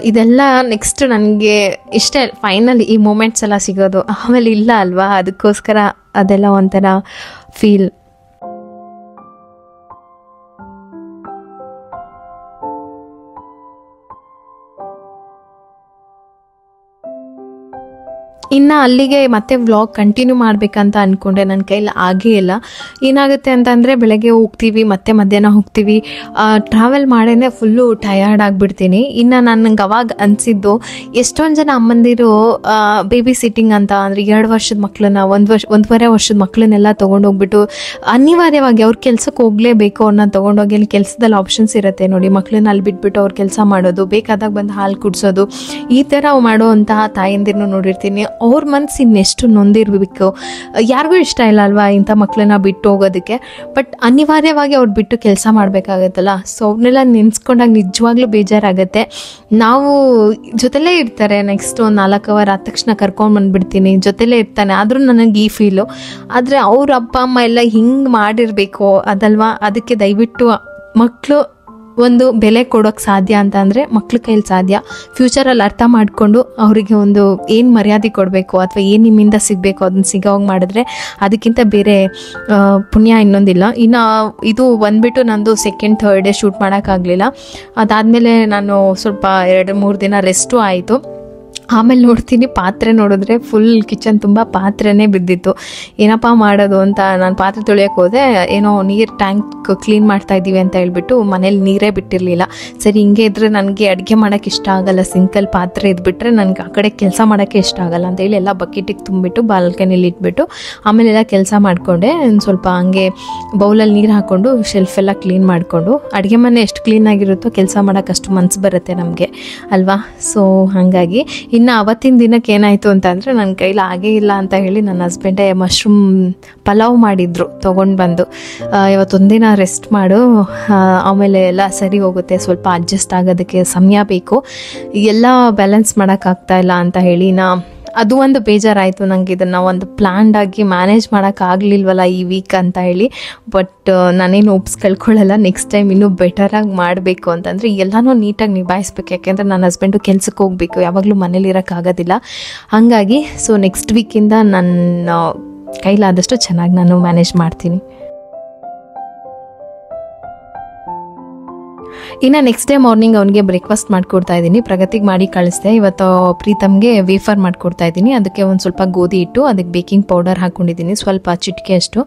ಇದೆಲ್ಲ ನೆಕ್ಸ್ಟ್ ನನಗೆ ಇಷ್ಟೇ ಫೈನಲ್ ಈ ಮೂಮೆಂಟ್ಸ್ ಎಲ್ಲ ಸಿಗೋದು, ಆಮೇಲೆ ಇಲ್ಲ ಅಲ್ವಾ, ಅದಕ್ಕೋಸ್ಕರ ಅದೆಲ್ಲ ಒಂಥರ ಫೀಲ್. ಇನ್ನು ಅಲ್ಲಿಗೆ ಮತ್ತೆ ವ್ಲಾಗ್ ಕಂಟಿನ್ಯೂ ಮಾಡಬೇಕಂತ ಅಂದ್ಕೊಂಡೆ, ನನ್ನ ಕೈಲಿ ಆಗೇ ಇಲ್ಲ. ಏನಾಗುತ್ತೆ ಅಂತಂದರೆ ಬೆಳಗ್ಗೆ ಹೋಗ್ತೀವಿ ಮತ್ತೆ ಮಧ್ಯಾಹ್ನ ಹೋಗ್ತೀವಿ, ಟ್ರಾವೆಲ್ ಮಾಡೇ ಫುಲ್ಲು ಟಯರ್ಡ್ ಆಗಿಬಿಡ್ತೀನಿ. ಇನ್ನು ನನಗೆ ಅವಾಗ ಅನಿಸಿದ್ದು, ಎಷ್ಟೊಂದು ಜನ ಅಮ್ಮಂದಿರು ಬೇಬಿ ಸಿಟ್ಟಿಂಗ್ ಅಂತ ಅಂದರೆ 2 ವರ್ಷದ ಮಕ್ಕಳನ್ನ 1.5 ವರ್ಷದ ಮಕ್ಕಳನ್ನೆಲ್ಲ ತೊಗೊಂಡೋಗ್ಬಿಟ್ಟು ಅನಿವಾರ್ಯವಾಗಿ ಅವ್ರ ಕೆಲಸಕ್ಕೆ ಹೋಗಲೇಬೇಕು, ಅವ್ರನ್ನ ತೊಗೊಂಡೋಗಿ ಅಲ್ಲಿ ಕೆಲಸದಲ್ಲಿ ಆಪ್ಷನ್ಸ್ ಇರುತ್ತೆ ನೋಡಿ, ಮಕ್ಕಳನ್ನ ಅಲ್ಲಿ ಬಿಟ್ಬಿಟ್ಟು ಅವ್ರ ಕೆಲಸ ಮಾಡೋದು, ಬೇಕಾದಾಗ ಬಂದು ಹಾಲು ಕುಡಿಸೋದು, ಈ ಥರ ಮಾಡುವಂತಹ ತಾಯಂದಿರನ್ನು ನೋಡಿರ್ತೀನಿ. ಅವ್ರ ಮನಸ್ಸು ಇನ್ನೆಷ್ಟು ನೊಂದಿರಬೇಕು. ಯಾರಿಗೂ ಇಷ್ಟ ಇಲ್ಲ ಅಲ್ವಾ ಇಂಥ ಮಕ್ಕಳನ್ನ ಬಿಟ್ಟು ಹೋಗೋದಕ್ಕೆ, ಬಟ್ ಅನಿವಾರ್ಯವಾಗಿ ಅವ್ರು ಬಿಟ್ಟು ಕೆಲಸ ಮಾಡಬೇಕಾಗತ್ತಲ್ಲ. ಸೊ ಅವ್ರನ್ನೆಲ್ಲ ನೆನೆಸ್ಕೊಂಡಾಗ ನಿಜವಾಗ್ಲೂ ಬೇಜಾರಾಗುತ್ತೆ. ನಾವು ಜೊತೆಲೇ ಇರ್ತಾರೆ, ನೆಕ್ಸ್ಟ್ ಒಂದು 4 ಅವರ್ ಆದ ತಕ್ಷಣ ಕರ್ಕೊಂಡು ಬಂದುಬಿಡ್ತೀನಿ, ಜೊತೆಲೇ ಇರ್ತಾನೆ, ಆದರೂ ನನಗೆ ಈ ಫೀಲು. ಆದರೆ ಅವ್ರ ಅಪ್ಪ ಅಮ್ಮ ಎಲ್ಲ ಹಿಂಗೆ ಮಾಡಿರಬೇಕು ಅದಲ್ವಾ. ಅದಕ್ಕೆ ದಯವಿಟ್ಟು ಮಕ್ಕಳು ಒಂದು ಬೆಲೆ ಕೊಡೋಕ್ಕೆ ಸಾಧ್ಯ ಅಂತ ಅಂದರೆ ಮಕ್ಳ ಕೈಲಿ ಸಾಧ್ಯ. ಫ್ಯೂಚರಲ್ಲಿ ಅರ್ಥ ಮಾಡಿಕೊಂಡು ಅವರಿಗೆ ಒಂದು ಏನು ಮರ್ಯಾದೆ ಕೊಡಬೇಕು ಅಥವಾ ಏನು ನಿಮ್ಮಿಂದ ಸಿಗಬೇಕು ಅದನ್ನು ಸಿಗೋವಾಗ ಮಾಡಿದ್ರೆ ಅದಕ್ಕಿಂತ ಬೇರೆ ಪುಣ್ಯ ಇನ್ನೊಂದಿಲ್ಲ. ಇನ್ನು ಇದು ಬಂದುಬಿಟ್ಟು ನಂದು 2nd, 3rd ಡೇ ಶೂಟ್ ಮಾಡೋಕ್ಕಾಗಲಿಲ್ಲ. ಅದಾದಮೇಲೆ ನಾನು ಸ್ವಲ್ಪ 2-3 ದಿನ ರೆಸ್ಟು ಆಯಿತು. ಆಮೇಲೆ ನೋಡ್ತೀನಿ ಪಾತ್ರೆ ನೋಡಿದ್ರೆ ಫುಲ್ ಕಿಚನ್ ತುಂಬ ಪಾತ್ರೆನೇ ಬಿದ್ದಿತ್ತು. ಏನಪ್ಪ ಮಾಡೋದು ಅಂತ ನಾನು ಪಾತ್ರೆ ತೊಳೆಯೋಕೆ ಹೋದೆ. ಏನೋ ನೀರು ಟ್ಯಾಂಕ್ ಕ್ಲೀನ್ ಮಾಡ್ತಾ ಇದ್ದೀವಿ ಅಂತ ಹೇಳ್ಬಿಟ್ಟು ಮನೇಲಿ ನೀರೇ ಬಿಟ್ಟಿರಲಿಲ್ಲ. ಸರಿ ಹಿಂಗೆ ಇದ್ದರೆ ನನಗೆ ಅಡುಗೆ ಮಾಡೋಕ್ಕೆ ಇಷ್ಟ ಆಗಲ್ಲ, ಸಿಂಕಲ್ಲಿ ಪಾತ್ರೆ ಇದ್ಬಿಟ್ರೆ ನನಗೆ ಆ ಕಡೆ ಕೆಲಸ ಮಾಡೋಕ್ಕೆ ಇಷ್ಟ ಆಗಲ್ಲ ಅಂತೇಳಿ ಎಲ್ಲ ಬಕೆಟಿಗೆ ತುಂಬಿಟ್ಟು ಬಾಲ್ಕನಿಲಿ ಇಟ್ಬಿಟ್ಟು ಆಮೇಲೆಲ್ಲ ಕೆಲಸ ಮಾಡಿಕೊಂಡೆ. ಸ್ವಲ್ಪ ಹಂಗೆ ಬೌಲಲ್ಲಿ ನೀರು ಹಾಕ್ಕೊಂಡು ಶೆಲ್ಫೆಲ್ಲ ಕ್ಲೀನ್ ಮಾಡಿಕೊಂಡು, ಅಡುಗೆ ಮನೆ ಎಷ್ಟು ಕ್ಲೀನಾಗಿರುತ್ತೋ ಕೆಲಸ ಮಾಡೋಕ್ಕೆ ಅಷ್ಟು ಮನಸ್ಸು ಬರುತ್ತೆ ನಮಗೆ ಅಲ್ವಾ. ಸೊ ಹಾಗಾಗಿ ಇನ್ನು ಅವತ್ತಿನ ದಿನಕ್ಕೆ ಏನಾಯಿತು ಅಂತಂದರೆ ನನ್ನ ಕೈಲಿ ಆಗೇ ಇಲ್ಲ ಅಂತ ಹೇಳಿ ನನ್ನ ಹಸ್ಬೆಂಡೇ ಮಶ್ರೂಮ್ ಪಲಾವ್ ಮಾಡಿದ್ರು ತೊಗೊಂಡು ಬಂದು. ಇವತ್ತೊಂದಿನ ರೆಸ್ಟ್ ಮಾಡು, ಆಮೇಲೆ ಎಲ್ಲ ಸರಿ ಹೋಗುತ್ತೆ, ಸ್ವಲ್ಪ ಅಡ್ಜಸ್ಟ್ ಆಗೋದಕ್ಕೆ ಸಮಯ ಬೇಕು, ಎಲ್ಲ ಬ್ಯಾಲೆನ್ಸ್ ಮಾಡೋಕ್ಕಾಗ್ತಾ ಇಲ್ಲ ಅಂತ ಹೇಳಿ ಅದು ಒಂದು ಬೇಜಾರಾಯಿತು ನನಗೆ. ಇದನ್ನು ಒಂದು ಪ್ಲ್ಯಾನ್ಡಾಗಿ ಮ್ಯಾನೇಜ್ ಮಾಡೋಕ್ಕಾಗಲಿಲ್ವಲ್ಲ ಈ ವೀಕ್ ಅಂತ ಹೇಳಿ. ಬಟ್ ನಾನೇನು ಒಪ್ಸ್ ಕಳ್ಕೊಳ್ಳಲ್ಲ, ನೆಕ್ಸ್ಟ್ ಟೈಮ್ ಇನ್ನೂ ಬೆಟರಾಗಿ ಮಾಡಬೇಕು ಅಂತಂದರೆ ಎಲ್ಲನೂ ನೀಟಾಗಿ ನಿಭಾಯಿಸ್ಬೇಕು. ಯಾಕೆಂದರೆ ನನ್ನ ಹಸ್ಬೆಂಡು ಕೆಲ್ಸಕ್ಕೆ ಹೋಗಬೇಕು, ಯಾವಾಗಲೂ ಮನೇಲಿರೋಕ್ಕಾಗೋದಿಲ್ಲ. ಹಾಗಾಗಿ ಸೊ ನೆಕ್ಸ್ಟ್ ವೀಕಿಂದ ನನ್ನ ಕೈಲಾದಷ್ಟು ಚೆನ್ನಾಗಿ ನಾನು ಮ್ಯಾನೇಜ್ ಮಾಡ್ತೀನಿ. ಇನ್ನು ನೆಕ್ಸ್ಟ್ ಡೇ ಮಾರ್ನಿಂಗ್ ಅವನಿಗೆ ಬ್ರೇಕ್ಫಾಸ್ಟ್ ಮಾಡಿಕೊಡ್ತಾ ಇದ್ದೀನಿ. ಪ್ರಗತಿಗೆ ಮಾಡಿ ಕಳಿಸ್ದೆ. ಇವತ್ತು ಪ್ರೀತಮ್ಗೆ ವೇಫರ್ ಮಾಡಿಕೊಡ್ತಾ ಇದ್ದೀನಿ. ಅದಕ್ಕೆ ಒಂದು ಸ್ವಲ್ಪ ಗೋಧಿ ಹಿಟ್ಟು, ಅದಕ್ಕೆ ಬೇಕಿಂಗ್ ಪೌಡರ್ ಹಾಕ್ಕೊಂಡಿದ್ದೀನಿ, ಸ್ವಲ್ಪ ಚಿಟಿಕೆ ಅಷ್ಟು,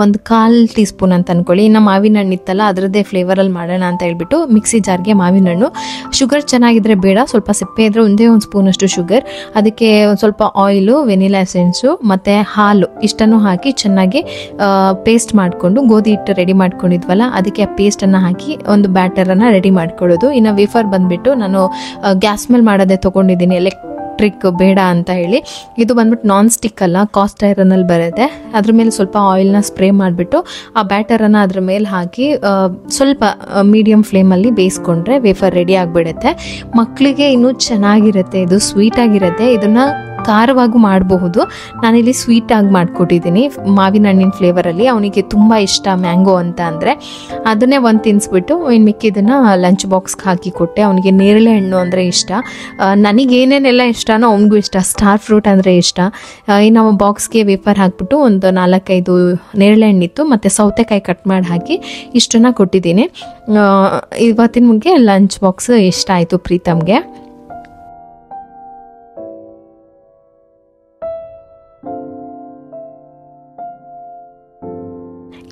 1/4 ಟೀ ಸ್ಪೂನ್ ಅಂತ ಅಂದ್ಕೊಳ್ಳಿ. ಇನ್ನು ಮಾವಿನ ಹಣ್ಣು ಇತ್ತಲ್ಲ ಅದರದ್ದೇ ಫ್ಲೇವರಲ್ಲಿ ಮಾಡೋಣ ಅಂತ ಹೇಳ್ಬಿಟ್ಟು ಮಿಕ್ಸಿ ಜಾರ್ಗೆ ಮಾವಿನ ಹಣ್ಣು, ಶುಗರ್ ಚೆನ್ನಾಗಿದ್ರೆ ಬೇಡ, ಸ್ವಲ್ಪ ಸಿಪ್ಪೆ ಇದ್ದರೆ ಒಂದೇ 1 ಸ್ಪೂನಷ್ಟು ಶುಗರ್, ಅದಕ್ಕೆ ಒಂದು ಸ್ವಲ್ಪ ಆಯಿಲು, ವೆನಿಲಾ ಎಸೆನ್ಸು ಮತ್ತು ಹಾಲು ಇಷ್ಟನ್ನು ಹಾಕಿ ಚೆನ್ನಾಗಿ ಪೇಸ್ಟ್ ಮಾಡಿಕೊಂಡು ಗೋಧಿ ಹಿಟ್ಟು ರೆಡಿ ಮಾಡ್ಕೊಂಡಿದ್ವಲ್ಲ ಅದಕ್ಕೆ ಆ ಪೇಸ್ಟನ್ನು ಹಾಕಿ ಒಂದು ಬ್ಯಾಟರನ್ನು ರೆಡಿ ಮಾಡ್ಕೊಳ್ಳೋದು. ಇನ್ನು ವೇಫರ್ ಬಂದುಬಿಟ್ಟು ನಾನು ಗ್ಯಾಸ್ ಮೇಲೆ ಮಾಡೋದೇ ತೊಗೊಂಡಿದ್ದೀನಿ, ಎಲೆಕ್ಟ್ರಿಕ್ ಬೇಡ ಅಂತ ಹೇಳಿ. ಇದು ಬಂದ್ಬಿಟ್ಟು ನಾನ್ ಸ್ಟಿಕ್ ಅಲ್ಲ, ಕಾಸ್ಟ್ ಐರನಲ್ಲಿ ಬರುತ್ತೆ. ಅದ್ರ ಮೇಲೆ ಸ್ವಲ್ಪ ಆಯಿಲ್ನ ಸ್ಪ್ರೇ ಮಾಡಿಬಿಟ್ಟು ಆ ಬ್ಯಾಟರನ್ನು ಅದ್ರ ಮೇಲೆ ಹಾಕಿ ಸ್ವಲ್ಪ ಮೀಡಿಯಮ್ ಫ್ಲೇಮಲ್ಲಿ ಬೇಯಿಸ್ಕೊಂಡ್ರೆ ವೇಫರ್ ರೆಡಿ ಆಗಿಬಿಡುತ್ತೆ. ಮಕ್ಕಳಿಗೆ ಇನ್ನೂ ಚೆನ್ನಾಗಿರುತ್ತೆ, ಇದು ಸ್ವೀಟಾಗಿರುತ್ತೆ. ಇದನ್ನು ಖಾರವಾಗೂ ಮಾಡಬಹುದು. ನಾನಿಲ್ಲಿ ಸ್ವೀಟಾಗಿ ಮಾಡಿಕೊಟ್ಟಿದ್ದೀನಿ ಮಾವಿನ ಹಣ್ಣಿನ ಫ್ಲೇವರಲ್ಲಿ. ಅವನಿಗೆ ತುಂಬ ಇಷ್ಟ ಮ್ಯಾಂಗೋ ಅಂತ ಅಂದರೆ ಅದನ್ನೇ ಒಂದು ತಿನ್ನಿಸ್ಬಿಟ್ಟು ಇನ್ನು ಮಿಕ್ಕಿದ್ದನ್ನು ಲಂಚ್ ಬಾಕ್ಸ್ಗೆ ಹಾಕಿ ಕೊಟ್ಟೆ. ಅವನಿಗೆ ನೇರಳೆ ಹಣ್ಣು ಅಂದರೆ ಇಷ್ಟ. ನನಗೇನೇನೆಲ್ಲ ಇಷ್ಟನೋ ಅವನಿಗೂ ಇಷ್ಟ. ಸ್ಟಾರ್ ಫ್ರೂಟ್ ಅಂದರೆ ಇಷ್ಟ. ಇನ್ನು ಬಾಕ್ಸ್ಗೆ ವೇಫರ್ ಹಾಕ್ಬಿಟ್ಟು ಒಂದು 4-5 ನೇರಳೆ ಹಣ್ಣಿತ್ತು ಮತ್ತು ಸೌತೆಕಾಯಿ ಕಟ್ ಮಾಡಿ ಹಾಕಿ ಇಷ್ಟನ್ನು ಕೊಟ್ಟಿದ್ದೀನಿ. ಇವತ್ತಿನ ಮುಗ್ಗೆ ಲಂಚ್ ಬಾಕ್ಸ್ ಇಷ್ಟ ಆಯಿತು ಪ್ರೀತಮ್ಗೆ.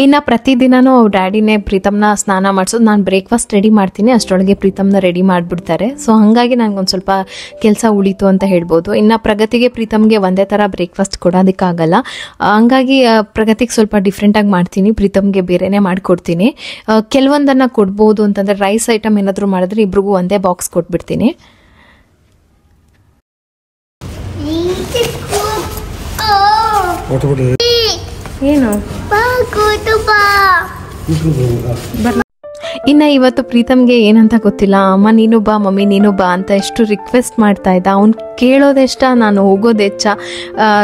ಇನ್ನು ಪ್ರತಿದಿನವೂ ಡ್ಯಾಡಿನೇ ಪ್ರೀತಮ್ನ ಸ್ನಾನ ಮಾಡಿಸೋದು. ನಾನು ಬ್ರೇಕ್ಫಾಸ್ಟ್ ರೆಡಿ ಮಾಡ್ತೀನಿ, ಅಷ್ಟರೊಳಗೆ ಪ್ರೀತಮ್ನ ರೆಡಿ ಮಾಡಿಬಿಡ್ತಾರೆ. ಸೊ ಹಾಗಾಗಿ ನನಗೊಂದು ಸ್ವಲ್ಪ ಕೆಲಸ ಉಳಿತು ಅಂತ ಹೇಳ್ಬೋದು. ಇನ್ನು ಪ್ರಗತಿಗೆ ಪ್ರೀತಮ್ಗೆ ಒಂದೇ ಥರ ಬ್ರೇಕ್ಫಾಸ್ಟ್ ಕೊಡೋದಕ್ಕಾಗಲ್ಲ. ಹಂಗಾಗಿ ಪ್ರಗತಿಗೆ ಸ್ವಲ್ಪ ಡಿಫ್ರೆಂಟಾಗಿ ಮಾಡ್ತೀನಿ, ಪ್ರೀತಮ್ಗೆ ಬೇರೆನೇ ಮಾಡಿಕೊಡ್ತೀನಿ. ಕೆಲವೊಂದನ್ನು ಕೊಡ್ಬೋದು ಅಂತಂದರೆ ರೈಸ್ ಐಟಮ್ ಏನಾದರೂ ಮಾಡಿದ್ರೆ ಇಬ್ರಿಗೂ ಒಂದೇ ಬಾಕ್ಸ್ ಕೊಟ್ಬಿಡ್ತೀನಿ. ಏನು ಇನ್ನು ಇವತ್ತು ಪ್ರೀತಮ್ಗೆ ಏನಂತ ಗೊತ್ತಿಲ್ಲ, ಅಮ್ಮ ನೀನು ಬಾ, ಮಮ್ಮಿ ನೀನು ಬಾ ಅಂತ ಎಷ್ಟು ರಿಕ್ವೆಸ್ಟ್ ಮಾಡ್ತಾ ಇದ್ದ. ಅವ್ನು ಕೇಳೋದೆಷ್ಟ, ನಾನು ಹೋಗೋದು ಹೆಚ್ಚ,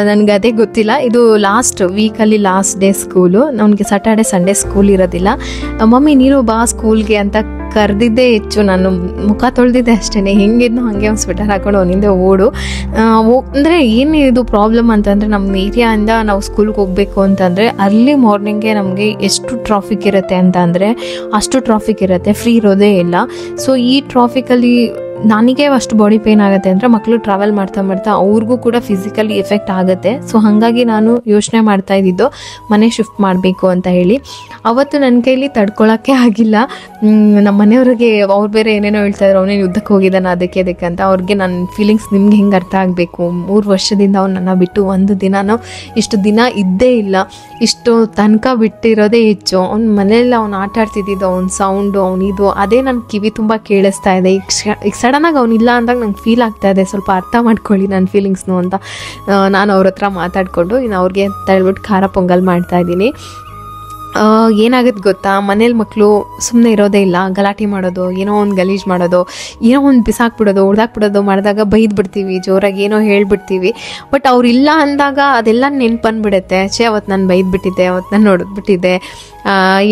ನನಗೆ ಅದೇ ಗೊತ್ತಿಲ್ಲ. ಇದು ಲಾಸ್ಟ್ ವೀಕಲ್ಲಿ ಲಾಸ್ಟ್ ಡೇ ಸ್ಕೂಲು. ನನಗೆ ಸ್ಯಾಟರ್ಡೆ ಸಂಡೇ ಸ್ಕೂಲ್ ಇರೋದಿಲ್ಲ. ಮಮ್ಮಿ ನೀನು ಬಾ ಸ್ಕೂಲ್ಗೆ ಅಂತ ಕರೆದಿದ್ದೇ ಹೆಚ್ಚು. ನಾನು ಮುಖ ತೊಳೆದಿದ್ದೆ ಅಷ್ಟೇ. ಹೆಂಗಿದ್ನೋ ಹಾಗೆ ಒಂದು ಸ್ವೆಟರ್ ಹಾಕೊಂಡು ಅವನಿಂದ ಓಡು. ಅಂದರೆ ಏನು ಇದು ಪ್ರಾಬ್ಲಮ್ ಅಂತಂದರೆ ನಮ್ಮ ಏರಿಯಾಯಿಂದ ನಾವು ಸ್ಕೂಲ್ಗೆ ಹೋಗಬೇಕು ಅಂತಂದರೆ ಅರ್ಲಿ ಮಾರ್ನಿಂಗ್ಗೆ ನಮಗೆ ಎಷ್ಟು ಟ್ರಾಫಿಕ್ ಇರುತ್ತೆ ಅಂತ ಅಂದರೆ ಅಷ್ಟು ಟ್ರಾಫಿಕ್ ಇರುತ್ತೆ, ಫ್ರೀ ಇರೋದೇ ಇಲ್ಲ. ಸೊ ಈ ಟ್ರಾಫಿಕಲ್ಲಿ ನನಗೆ ಅಷ್ಟು ಬಾಡಿ ಪೇನ್ ಆಗುತ್ತೆ ಅಂದರೆ ಮಕ್ಕಳು ಟ್ರಾವೆಲ್ ಮಾಡ್ತಾ ಮಾಡ್ತಾ ಅವ್ರಿಗೂ ಕೂಡ ಫಿಸಿಕಲಿ ಎಫೆಕ್ಟ್ ಆಗುತ್ತೆ. ಸೊ ಹಾಗಾಗಿ ನಾನು ಯೋಚನೆ ಮಾಡ್ತಾ ಇದ್ದಿದ್ದು ಮನೆ ಶಿಫ್ಟ್ ಮಾಡಬೇಕು ಅಂತ ಹೇಳಿ. ಅವತ್ತು ನನ್ನ ಕೈಲಿ ತಡ್ಕೊಳಕ್ಕೆ ಆಗಿಲ್ಲ. ನಮ್ಮ ಮನೆಯವ್ರಿಗೆ ಅವ್ರು ಬೇರೆ ಏನೇನೋ ಹೇಳ್ತಾಯಿದ್ರು, ಅವನೇ ಯುದ್ಧಕ್ಕೆ ಹೋಗಿದ್ದಾನೆ ಅದಕ್ಕೆ ಅಂತ. ಅವ್ರಿಗೆ ನನ್ನ ಫೀಲಿಂಗ್ಸ್ ನಿಮ್ಗೆ ಹೆಂಗೆ ಅರ್ಥ ಆಗಬೇಕು. 3 ವರ್ಷದಿಂದ ಅವ್ನು ನನ್ನ ಬಿಟ್ಟು ಒಂದು ದಿನನೂ ಇಷ್ಟು ದಿನ ಇದ್ದೇ ಇಲ್ಲ, ಇಷ್ಟು ತನಕ ಬಿಟ್ಟಿರೋದೇ ಹೆಚ್ಚು. ಅವ್ನ ಮನೆಯಲ್ಲಿ ಅವ್ನು ಆಟ ಆಡ್ತಿದ್ದಿದ್ದು, ಅವ್ನ ಸೌಂಡು, ಅವನಿದು ಅದೇ ನನ್ನ ಕಿವಿ ತುಂಬ ಕೇಳಿಸ್ತಾ ಇದೆ. ಈಗ ಸಡನ್ನಾಗಿ ಅವನಿಲ್ಲ ಅಂದಾಗ ನಂಗೆ ಫೀಲ್ ಆಗ್ತಾ ಇದೆ. ಸ್ವಲ್ಪ ಅರ್ಥ ಮಾಡ್ಕೊಳ್ಳಿ ನನ್ನ ಫೀಲಿಂಗ್ಸ್ನು ಅಂತ ನಾನು ಅವ್ರ ಹತ್ರ ಮಾತಾಡಿಕೊಂಡು ಇನ್ನು ಅವ್ರಿಗೆ ಅಂತ ಹೇಳ್ಬಿಟ್ಟು ಖಾರ ಪೊಂಗಲ್ ಮಾಡ್ತಾಯಿದ್ದೀನಿ. ಏನಾಗುತ್ತೆ ಗೊತ್ತಾ, ಮನೇಲಿ ಮಕ್ಕಳು ಸುಮ್ಮನೆ ಇರೋದೇ ಇಲ್ಲ, ಗಲಾಟೆ ಮಾಡೋದು, ಏನೋ ಒಂದು ಗಲೀಜು ಮಾಡೋದು, ಏನೋ ಒಂದು ಬಿಸಾಕ್ಬಿಡೋದು, ಹೊಡೆದಾಕ್ಬಿಡೋದು ಮಾಡಿದಾಗ ಬೈದ್ಬಿಡ್ತೀವಿ, ಜೋರಾಗಿ ಏನೋ ಹೇಳ್ಬಿಡ್ತೀವಿ. ಬಟ್ ಅವ್ರಿಲ್ಲ ಅಂದಾಗ ಅದೆಲ್ಲ ನೆನ್ಪು ಬಂದುಬಿಡುತ್ತೆ. ಅವತ್ತು ನಾನು ಬೈದ್ಬಿಟ್ಟಿದ್ದೆ, ಅವತ್ತು ನಾನು ಹೊಡೆದ್ಬಿಟ್ಟಿದ್ದೆ,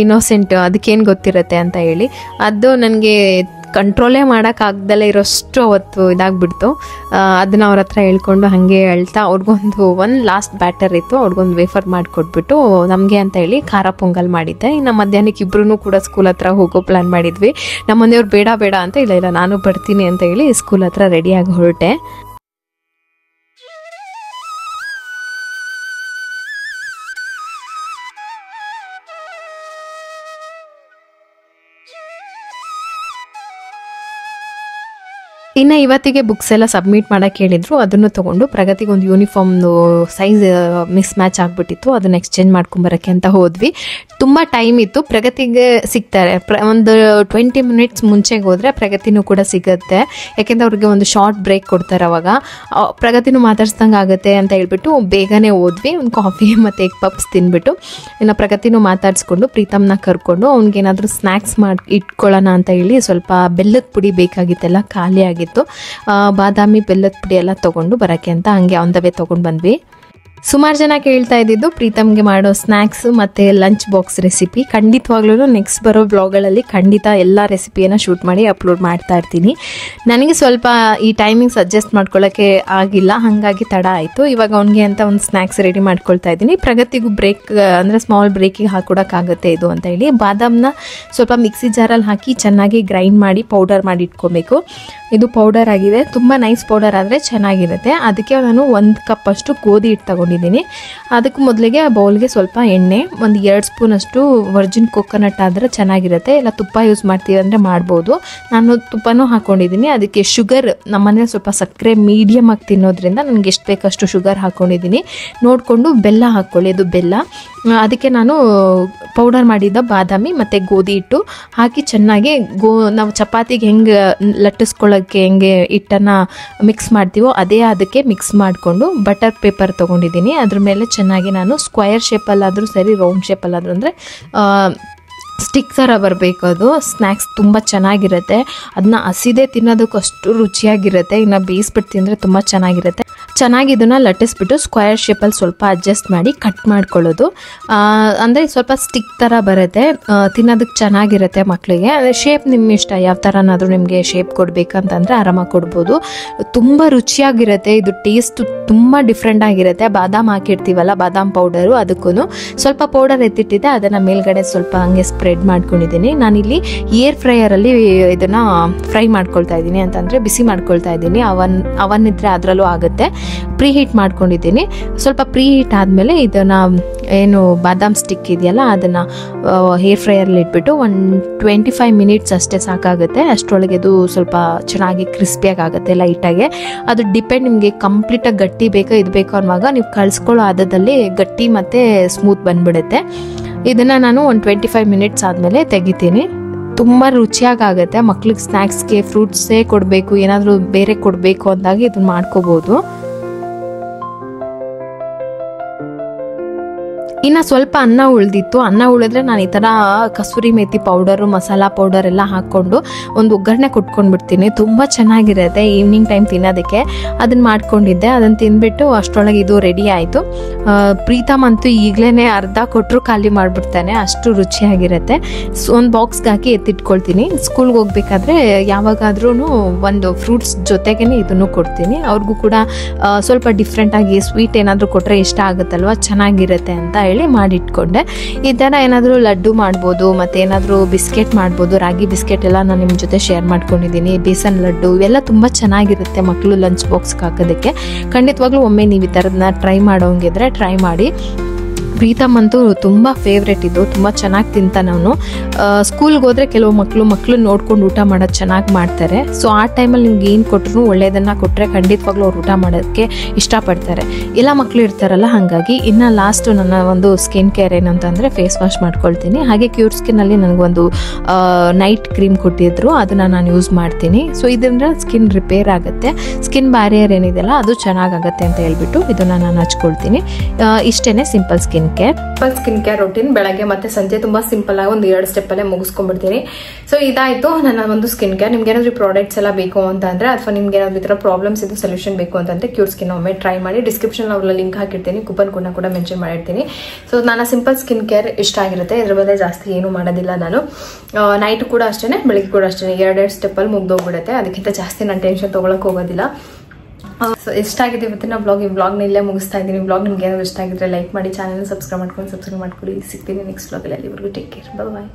ಇನ್ನೋಸೆಂಟ್, ಅದಕ್ಕೇನು ಗೊತ್ತಿರುತ್ತೆ ಅಂತ ಹೇಳಿ. ಅದು ನನಗೆ ಕಂಟ್ರೋಲೇ ಮಾಡೋಕ್ಕಾಗ್ದಲೇ ಇರೋಷ್ಟು ಅವತ್ತು ಇದಾಗ್ಬಿಡ್ತು. ಅದನ್ನು ಅವ್ರ ಹತ್ರ ಹೇಳ್ಕೊಂಡು ಹಾಗೆ ಹೇಳ್ತಾ ಅವ್ರಿಗೊಂದು ಲಾಸ್ಟ್ ಬ್ಯಾಟರ್ ಇತ್ತು, ಅವ್ರಿಗೊಂದು ವೇಫರ್ ಮಾಡಿಕೊಟ್ಬಿಟ್ಟು ನಮಗೆ ಅಂತ ಹೇಳಿ ಖಾರ ಪೊಂಗಲ್ ಮಾಡಿದ್ದೆ. ಇನ್ನು ಮಧ್ಯಾಹ್ನಕ್ಕೆ ಇಬ್ಬರೂ ಕೂಡ ಸ್ಕೂಲ್ ಹತ್ರ ಹೋಗೋ ಪ್ಲ್ಯಾನ್ ಮಾಡಿದ್ವಿ. ನಮ್ಮ ಮನೆಯವ್ರು ಬೇಡ ಅಂತ ಇಲ್ಲ ನಾನು ಬರ್ತೀನಿ ಅಂತ ಹೇಳಿ ಸ್ಕೂಲ್ ಹತ್ರ ರೆಡಿಯಾಗಿ ಹೊರಟೆ. ಇನ್ನು ಇವತ್ತಿಗೆ ಬುಕ್ಸ್ ಎಲ್ಲ ಸಬ್ಮಿಟ್ ಮಾಡೋಕ್ಕೆ ಹೇಳಿದ್ರು. ಅದನ್ನು ತೊಗೊಂಡು ಪ್ರಗತಿಗೆ ಒಂದು ಯೂನಿಫಾರ್ಮ್ದು ಸೈಜ್ ಮಿಸ್ ಮ್ಯಾಚ್ ಆಗಿಬಿಟ್ಟಿತ್ತು, ಅದನ್ನು ಎಕ್ಸ್ಚೇಂಜ್ ಮಾಡ್ಕೊಂಬರೋಕ್ಕೆ ಅಂತ ಹೋದ್ವಿ. ತುಂಬ ಟೈಮ್ ಇತ್ತು. ಪ್ರಗತಿಗೆ ಸಿಗ್ತಾರೆ ಒಂದು 20 ಮಿನಿಟ್ಸ್ ಮುಂಚೆಗೆ ಹೋದರೆ ಪ್ರಗತಿನೂ ಕೂಡ ಸಿಗುತ್ತೆ. ಯಾಕೆಂದರೆ ಅವ್ರಿಗೆ ಒಂದು ಶಾರ್ಟ್ ಬ್ರೇಕ್ ಕೊಡ್ತಾರೆ. ಅವಾಗ ಪ್ರಗತಿನೂ ಮಾತಾಡ್ಸ್ದಂಗೆ ಆಗುತ್ತೆ ಅಂತ ಹೇಳ್ಬಿಟ್ಟು ಬೇಗನೆ ಹೋದ್ವಿ. ಒಂದು ಕಾಫಿ ಮತ್ತು ಎಗ್ ಪಪ್ಸ್ ತಿಂದ್ಬಿಟ್ಟು ಇನ್ನು ಪ್ರಗತಿನೂ ಮಾತಾಡಿಸ್ಕೊಂಡು ಪ್ರೀತಮ್ನ ಕರ್ಕೊಂಡು ಅವ್ನಿಗೇನಾದರೂ ಸ್ನ್ಯಾಕ್ಸ್ ಮಾಡಿ ಇಟ್ಕೊಳ್ಳೋಣ ಅಂತ ಹೇಳಿ ಸ್ವಲ್ಪ ಬೆಲ್ಲದ ಪುಡಿ ಬೇಕಾಗಿತ್ತೆಲ್ಲ ಖಾಲಿ ಆಗಿತ್ತು. ಬಾದಾಮಿ ಬೆಲ್ಲದ ಪುಡಿ ಎಲ್ಲ ತೊಗೊಂಡು ಬರೋಕ್ಕೆ ಅಂತ ಹಂಗೆ ಆನ್ ದ ವೇ ತೊಗೊಂಡು ಬಂದ್ವಿ. ಸುಮಾರು ಜನ ಕೇಳ್ತಾ ಇದ್ದಿದ್ದು ಪ್ರೀತಮ್ಗೆ ಮಾಡೋ ಸ್ನ್ಯಾಕ್ಸ್ ಮತ್ತು ಲಂಚ್ ಬಾಕ್ಸ್ ರೆಸಿಪಿ. ಖಂಡಿತವಾಗ್ಲೂ ನೆಕ್ಸ್ಟ್ ಬರೋ ಬ್ಲಾಗ್ಗಳಲ್ಲಿ ಖಂಡಿತ ಎಲ್ಲ ರೆಸಿಪಿಯನ್ನು ಶೂಟ್ ಮಾಡಿ ಅಪ್ಲೋಡ್ ಮಾಡ್ತಾ ಇರ್ತೀನಿ. ನನಗೆ ಸ್ವಲ್ಪ ಈ ಟೈಮಿಂಗ್ಸ್ ಅಡ್ಜಸ್ಟ್ ಮಾಡ್ಕೊಳ್ಳೋಕ್ಕೆ ಆಗಿಲ್ಲ, ಹಾಗಾಗಿ ತಡ ಆಯಿತು. ಇವಾಗ ಅವನಿಗೆ ಅಂತ ಒಂದು ಸ್ನ್ಯಾಕ್ಸ್ ರೆಡಿ ಮಾಡ್ಕೊಳ್ತಾ ಇದ್ದೀನಿ. ಪ್ರಗತಿಗೂ ಬ್ರೇಕ್ ಅಂದರೆ ಸ್ಮಾಲ್ ಬ್ರೇಕಿಗೆ ಹಾಕೊಡೋಕ್ಕಾಗುತ್ತೆ ಇದು ಅಂತ ಹೇಳಿ ಬಾದಾಮನ್ನ ಸ್ವಲ್ಪ ಮಿಕ್ಸಿ ಜಾರಲ್ಲಿ ಹಾಕಿ ಚೆನ್ನಾಗಿ ಗ್ರೈಂಡ್ ಮಾಡಿ ಪೌಡರ್ ಮಾಡಿ ಇಟ್ಕೊಬೇಕು. ಇದು ಪೌಡರ್ ಆಗಿದೆ, ತುಂಬ ನೈಸ್ ಪೌಡರ್ ಆದರೆ ಚೆನ್ನಾಗಿರುತ್ತೆ. ಅದಕ್ಕೆ ನಾನು 1 ಕಪ್ ಅಷ್ಟು ಗೋಧಿ ಹಿಟ್ಟು ತಗೊಂಡಿದ್ದೀನಿ. ಅದಕ್ಕೆ ಮೊದಲಿಗೆ ಬೌಲ್ಗೆ ಸ್ವಲ್ಪ ಎಣ್ಣೆ, ಒಂದು 2 ಸ್ಪೂನಷ್ಟು ವರ್ಜಿನ್ ಕೊಕೊನಟ್ ಆದರೆ ಚೆನ್ನಾಗಿರುತ್ತೆ. ಇಲ್ಲ ತುಪ್ಪ ಯೂಸ್ ಮಾಡ್ತೀವಿ ಅಂದರೆ ಮಾಡ್ಬೋದು. ನಾನು ತುಪ್ಪನೂ ಹಾಕ್ಕೊಂಡಿದ್ದೀನಿ. ಅದಕ್ಕೆ ಶುಗರ್, ನಮ್ಮನೇಲಿ ಸ್ವಲ್ಪ ಸಕ್ಕರೆ ಮೀಡಿಯಮ್ ಆಗಿ ತಿನ್ನೋದ್ರಿಂದ ನನಗೆ ಎಷ್ಟು ಬೇಕಷ್ಟು ಶುಗರ್ ಹಾಕ್ಕೊಂಡಿದ್ದೀನಿ. ನೋಡಿಕೊಂಡು ಬೆಲ್ಲ ಹಾಕ್ಕೊಳ್ಳಿ, ಅದು ಬೆಲ್ಲ. ಅದಕ್ಕೆ ನಾನು ಪೌಡರ್ ಮಾಡಿದ್ದ ಬಾದಾಮಿ ಮತ್ತು ಗೋಧಿ ಹಿಟ್ಟು ಹಾಕಿ ಚೆನ್ನಾಗಿ ನಾವು ಚಪಾತಿಗೆ ಹೆಂಗೆ ಲಟ್ಟಿಸ್ಕೊಳ್ಳೋಕ್ಕೆ ಹೆಂಗೆ ಹಿಟ್ಟನ್ನು ಮಿಕ್ಸ್ ಮಾಡ್ತೀವೋ ಅದೇ ಅದಕ್ಕೆ ಮಿಕ್ಸ್ ಮಾಡಿಕೊಂಡು ಬಟರ್ ಪೇಪರ್ ತೊಗೊಂಡಿದ್ದೀನಿ. ಅದ್ರ ಮೇಲೆ ಚೆನ್ನಾಗಿ ನಾನು ಸ್ಕ್ವಯರ್ ಶೇಪಲ್ಲಾದರೂ ಸರಿ, ರೌಂಡ್ ಶೇಪಲ್ಲಾದರೂ ಅಂದರೆ ಸ್ಟಿಕ್ ಥರ ಬರಬೇಕು. ಅದು ಸ್ನ್ಯಾಕ್ಸ್ ತುಂಬ ಚೆನ್ನಾಗಿರುತ್ತೆ. ಅದನ್ನ ಹಸಿದೇ ತಿನ್ನೋದಕ್ಕೆ ಅಷ್ಟು ರುಚಿಯಾಗಿರುತ್ತೆ. ಇನ್ನು ಬೇಯಿಸ್ಬಿಟ್ಟು ತಿಂದರೆ ತುಂಬ ಚೆನ್ನಾಗಿರುತ್ತೆ. ಚೆನ್ನಾಗಿ ಇದನ್ನು ಲಟ್ಟಿಸ್ಬಿಟ್ಟು ಸ್ಕ್ವೇರ್ ಶೇಪಲ್ಲಿ ಸ್ವಲ್ಪ ಅಡ್ಜಸ್ಟ್ ಮಾಡಿ ಕಟ್ ಮಾಡ್ಕೊಳ್ಳೋದು. ಅಂದರೆ ಸ್ವಲ್ಪ ಸ್ಟಿಕ್ ಥರ ಬರುತ್ತೆ, ತಿನ್ನೋದಕ್ಕೆ ಚೆನ್ನಾಗಿರುತ್ತೆ ಮಕ್ಕಳಿಗೆ. ಶೇಪ್ ನಿಮ್ಮ ಇಷ್ಟ, ಯಾವ ಥರನಾದರೂ ನಿಮಗೆ ಶೇಪ್ ಕೊಡಬೇಕಂತಂದರೆ ಆರಾಮಾಗಿ ಕೊಡ್ಬೋದು. ತುಂಬ ರುಚಿಯಾಗಿರುತ್ತೆ. ಇದು ಟೇಸ್ಟ್ ತುಂಬ ಡಿಫ್ರೆಂಟ್ ಆಗಿರುತ್ತೆ. ಬಾದಾಮ್ ಹಾಕಿರ್ತೀವಲ್ಲ, ಬಾದಾಮ್ ಪೌಡರು, ಅದಕ್ಕೂ ಸ್ವಲ್ಪ ಪೌಡರ್ ಎತ್ತಿಟ್ಟಿದ್ದೆ, ಅದನ್ನು ಮೇಲ್ಗಡೆ ಸ್ವಲ್ಪ ಹಂಗೆ ಸ್ಪ್ರೆಡ್ ಮಾಡ್ಕೊಂಡಿದ್ದೀನಿ. ನಾನಿಲ್ಲಿ ಏರ್ ಫ್ರೈಯರಲ್ಲಿ ಇದನ್ನು ಫ್ರೈ ಮಾಡ್ಕೊಳ್ತಾ ಇದ್ದೀನಿ, ಅಂತಂದರೆ ಬಿಸಿ ಮಾಡ್ಕೊಳ್ತಾ ಇದ್ದೀನಿ. ಅವನ್ ಇದ್ದರೆ ಅದರಲ್ಲೂ ಆಗುತ್ತೆ. ಪ್ರೀ ಹೀಟ್ ಮಾಡ್ಕೊಂಡಿದ್ದೀನಿ. ಸ್ವಲ್ಪ ಪ್ರೀ ಹೀಟ್ ಆದಮೇಲೆ ಇದನ್ನು ಏನು ಬಾದಾಮ್ ಸ್ಟಿಕ್ ಇದೆಯಲ್ಲ ಅದನ್ನು ಹೇರ್ ಫ್ರೈಯರಲ್ಲಿ ಇಟ್ಬಿಟ್ಟು 25 ಮಿನಿಟ್ಸ್ ಅಷ್ಟೇ ಸಾಕಾಗುತ್ತೆ. ಅಷ್ಟರೊಳಗೆ ಅದು ಸ್ವಲ್ಪ ಚೆನ್ನಾಗಿ ಕ್ರಿಸ್ಪಿಯಾಗಿ ಆಗುತ್ತೆ ಲೈಟಾಗೆ. ಅದು ಡಿಪೆಂಡ್, ನಿಮಗೆ ಕಂಪ್ಲೀಟಾಗಿ ಗಟ್ಟಿ ಬೇಕಾ ಇದು ಬೇಕು ಅನ್ನುವಾಗ ನೀವು ಕಳಿಸ್ಕೊಳ್ಳೋ ಹದದಲ್ಲಿ ಗಟ್ಟಿ ಮತ್ತು ಸ್ಮೂತ್ ಬಂದ್ಬಿಡುತ್ತೆ. ಇದನ್ನು ನಾನು 25 ಮಿನಿಟ್ಸ್ ಆದಮೇಲೆ ತೆಗಿತೀನಿ. ತುಂಬ ರುಚಿಯಾಗುತ್ತೆ. ಮಕ್ಳಿಗೆ ಸ್ನ್ಯಾಕ್ಸ್ಗೆ ಫ್ರೂಟ್ಸೇ ಕೊಡಬೇಕು, ಏನಾದರೂ ಬೇರೆ ಕೊಡಬೇಕು ಅಂದಾಗ ಇದನ್ನು ಮಾಡ್ಕೋಬೋದು. ಇನ್ನು ಸ್ವಲ್ಪ ಅನ್ನ ಉಳಿದಿತ್ತು. ಅನ್ನ ಉಳಿದ್ರೆ ನಾನು ಈ ಥರ ಕಸೂರಿ ಮೇಥಿ ಪೌಡರು, ಮಸಾಲ ಪೌಡರ್ ಎಲ್ಲ ಹಾಕ್ಕೊಂಡು ಒಂದು ಒಗ್ಗರಣೆ ಕೊಟ್ಕೊಂಡ್ಬಿಡ್ತೀನಿ. ತುಂಬ ಚೆನ್ನಾಗಿರುತ್ತೆ ಈವ್ನಿಂಗ್ ಟೈಮ್ ತಿನ್ನೋದಕ್ಕೆ. ಅದನ್ನು ಮಾಡ್ಕೊಂಡಿದ್ದೆ. ಅದನ್ನು ತಿಂದ್ಬಿಟ್ಟು ಅಷ್ಟರೊಳಗೆ ಇದು ರೆಡಿ ಆಯಿತು. ಪ್ರೀತಮ್ ಅಂತೂ ಈಗಲೇ ಅರ್ಧ ಕೊಟ್ಟರು ಖಾಲಿ ಮಾಡಿಬಿಡ್ತಾನೆ, ಅಷ್ಟು ರುಚಿಯಾಗಿರುತ್ತೆ. ಒಂದು ಬಾಕ್ಸ್ಗೆ ಹಾಕಿ ಎತ್ತಿಟ್ಕೊಳ್ತೀನಿ. ಸ್ಕೂಲ್ಗೆ ಹೋಗ್ಬೇಕಾದ್ರೆ ಯಾವಾಗಾದ್ರೂ ಒಂದು ಫ್ರೂಟ್ಸ್ ಜೊತೆಗೇ ಇದನ್ನು ಕೊಡ್ತೀನಿ. ಅವ್ರಿಗೂ ಕೂಡ ಸ್ವಲ್ಪ ಡಿಫ್ರೆಂಟಾಗಿ ಸ್ವೀಟ್ ಏನಾದರೂ ಕೊಟ್ಟರೆ ಇಷ್ಟ ಆಗುತ್ತಲ್ವ, ಚೆನ್ನಾಗಿರುತ್ತೆ ಅಂತ ಹೇಳಿ ಮಾಡಿಟ್ಕೊಂಡೆ. ಈ ಥರ ಏನಾದರೂ ಲಡ್ಡು ಮಾಡ್ಬೋದು, ಮತ್ತು ಏನಾದರೂ ಬಿಸ್ಕೆಟ್ ಮಾಡ್ಬೋದು. ರಾಗಿ ಬಿಸ್ಕೆಟ್ ಎಲ್ಲ ನಾನು ನಿಮ್ಮ ಜೊತೆ ಶೇರ್ ಮಾಡ್ಕೊಂಡಿದ್ದೀನಿ. ಬೇಸನ್ ಲಡ್ಡು ಇವೆಲ್ಲ ತುಂಬ ಚೆನ್ನಾಗಿರುತ್ತೆ ಮಕ್ಕಳು ಲಂಚ್ ಬಾಕ್ಸ್ಗೆ ಹಾಕೋದಕ್ಕೆ. ಖಂಡಿತವಾಗ್ಲೂ ಒಮ್ಮೆ ನೀವು ಈ ಥರದನ್ನ ಟ್ರೈ ಮಾಡೋಂಗಿದ್ರೆ ಟ್ರೈ ಮಾಡಿ. ಪ್ರೀತಮ್ ಅಂತೂ ತುಂಬ ಫೇವ್ರೆಟ್ ಇದು, ತುಂಬ ಚೆನ್ನಾಗಿ ತಿಂತಾನೆ ಅವನು. ಸ್ಕೂಲ್ಗೆ ಹೋದರೆ ಕೆಲವು ಮಕ್ಕಳು ನೋಡ್ಕೊಂಡು ಊಟ ಮಾಡೋದು ಚೆನ್ನಾಗಿ ಮಾಡ್ತಾರೆ. ಸೊ ಆ ಟೈಮಲ್ಲಿ ನಿಮ್ಗೆ ಏನು ಕೊಟ್ಟರು ಒಳ್ಳೆಯದನ್ನು ಕೊಟ್ಟರೆ ಖಂಡಿತವಾಗ್ಲೂ ಅವ್ರು ಊಟ ಮಾಡೋದಕ್ಕೆ ಇಷ್ಟಪಡ್ತಾರೆ. ಎಲ್ಲ ಮಕ್ಕಳು ಇರ್ತಾರಲ್ಲ, ಹಾಗಾಗಿ. ಇನ್ನು ಲಾಸ್ಟು ನನ್ನ ಒಂದು ಸ್ಕಿನ್ ಕೇರ್ ಏನಂತಂದರೆ ಫೇಸ್ ವಾಶ್ ಮಾಡ್ಕೊಳ್ತೀನಿ. ಹಾಗೆ ಕ್ಯೂರ್ ಸ್ಕಿನ್ನಲ್ಲಿ ನನಗೊಂದು ನೈಟ್ ಕ್ರೀಮ್ ಕೊಟ್ಟಿದ್ರು, ಅದನ್ನು ನಾನು ಯೂಸ್ ಮಾಡ್ತೀನಿ. ಸೊ ಇದರಿಂದ ಸ್ಕಿನ್ ರಿಪೇರ್ ಆಗುತ್ತೆ, ಸ್ಕಿನ್ ಬ್ಯಾರಿಯರ್ ಏನಿದೆಯಲ್ಲ ಅದು ಚೆನ್ನಾಗಾಗುತ್ತೆ ಅಂತ ಹೇಳ್ಬಿಟ್ಟು ಇದನ್ನು ನಾನು ಹಚ್ಕೊಳ್ತೀನಿ. ಇಷ್ಟೇ ಸಿಂಪಲ್ ಸ್ಕಿನ್ ಕೇರ್ ರೊಟೀನ್. ಬೆಳಗ್ಗೆ ಮತ್ತೆ ಸಂಜೆ ತುಂಬಾ ಸಿಂಪಲ್ ಆಗಿ ಒಂದು 2 ಸ್ಟೆಪ್ ಅಲ್ಲೇ ಮುಗಿಸ್ಕೊಂಡ್ಬಿಡ್ತೀನಿ. ಸೊ ಇದಾಯ್ತು ನನ್ನ ಒಂದು ಸ್ಕಿನ್ ಕೇರ್. ನಿಮ್ಗೆ ಏನಾದ್ರು ಪ್ರಾಡಕ್ಟ್ಸ್ ಎಲ್ಲ ಬೇಕು ಅಂತಂದ್ರೆ, ಅಥವಾ ನಿಮ್ಗೆ ಏನಾದ್ರು ಈ ತರ ಪ್ರಾಬ್ಲಮ್ಸ್ ಇದು ಸೊಲ್ಯೂಷನ್ ಬೇಕು ಅಂತಂದ್ರೆ ಕ್ಯೂರ್ ಸ್ಕಿನ್ ಒಮ್ಮೆ ಟ್ರೈ ಮಾಡಿ. ಡಿಸ್ಕ್ರಿಪ್ಷನ್ ಅವ್ರಲ್ಲಿ ಲಿಂಕ್ ಹಾಕಿರ್ತೀನಿ, ಕೂಪನ್ ಕೂಡ ಮೆನ್ಷನ್ ಮಾಡಿರ್ತೀನಿ. ಸೊ ನನ್ನ ಸಿಂಪಲ್ ಸ್ಕಿನ್ ಕೇರ್ ಇಷ್ಟ ಆಗಿರುತ್ತೆ. ಇದ್ರ ಬಗ್ಗೆ ಜಾಸ್ತಿ ಏನು ಮಾಡೋದಿಲ್ಲ ನಾನು. ನೈಟ್ ಕೂಡ ಅಷ್ಟೇ, ಬೆಳಿಗ್ಗೆ ಕೂಡ ಅಷ್ಟೇ, 2 ಸ್ಟೆಪ್ ಅಲ್ಲಿ ಮುಗ್ದೋಗ್ಬಿಡುತ್ತೆ. ಅದಕ್ಕಿಂತ ಜಾಸ್ತಿ ನಾನು ಟೆನ್ಷನ್ ತಗೊಳಕ್ ಹೋಗೋದಿಲ್ಲ. ಸೊ ಎಷ್ಟಾಗಿದೆ ಇವತ್ತಿನ ಬ್ಲಾಗ್. ಈ ಬ್ಲಾಗ್ನ ಇಲ್ಲೇ ಮುಗಿಸ್ತಾ ಇದ್ದೀನಿ. ಬ್ಲಾಗ್ ನಿಮ್ಗೆ ಏನಾದ್ರು ಇಷ್ಟ ಆಗಿದ್ರೆ ಲೈಕ್ ಮಾಡಿ, ಚಾನಲ್ ಸಬ್ಸ್ಕ್ರೈಬ್ ಮಾಡ್ಕೊಳ್ಳಿ. ಸಿಗ್ತೀನಿ ನೆಕ್ಸ್ಟ್ ಬ್ಲಾಗಲ್ಲಿ. ಅಲ್ಲಿವರೆಗೂ ಟೇಕ್ ಕೇರ್, ಬಾಯ್.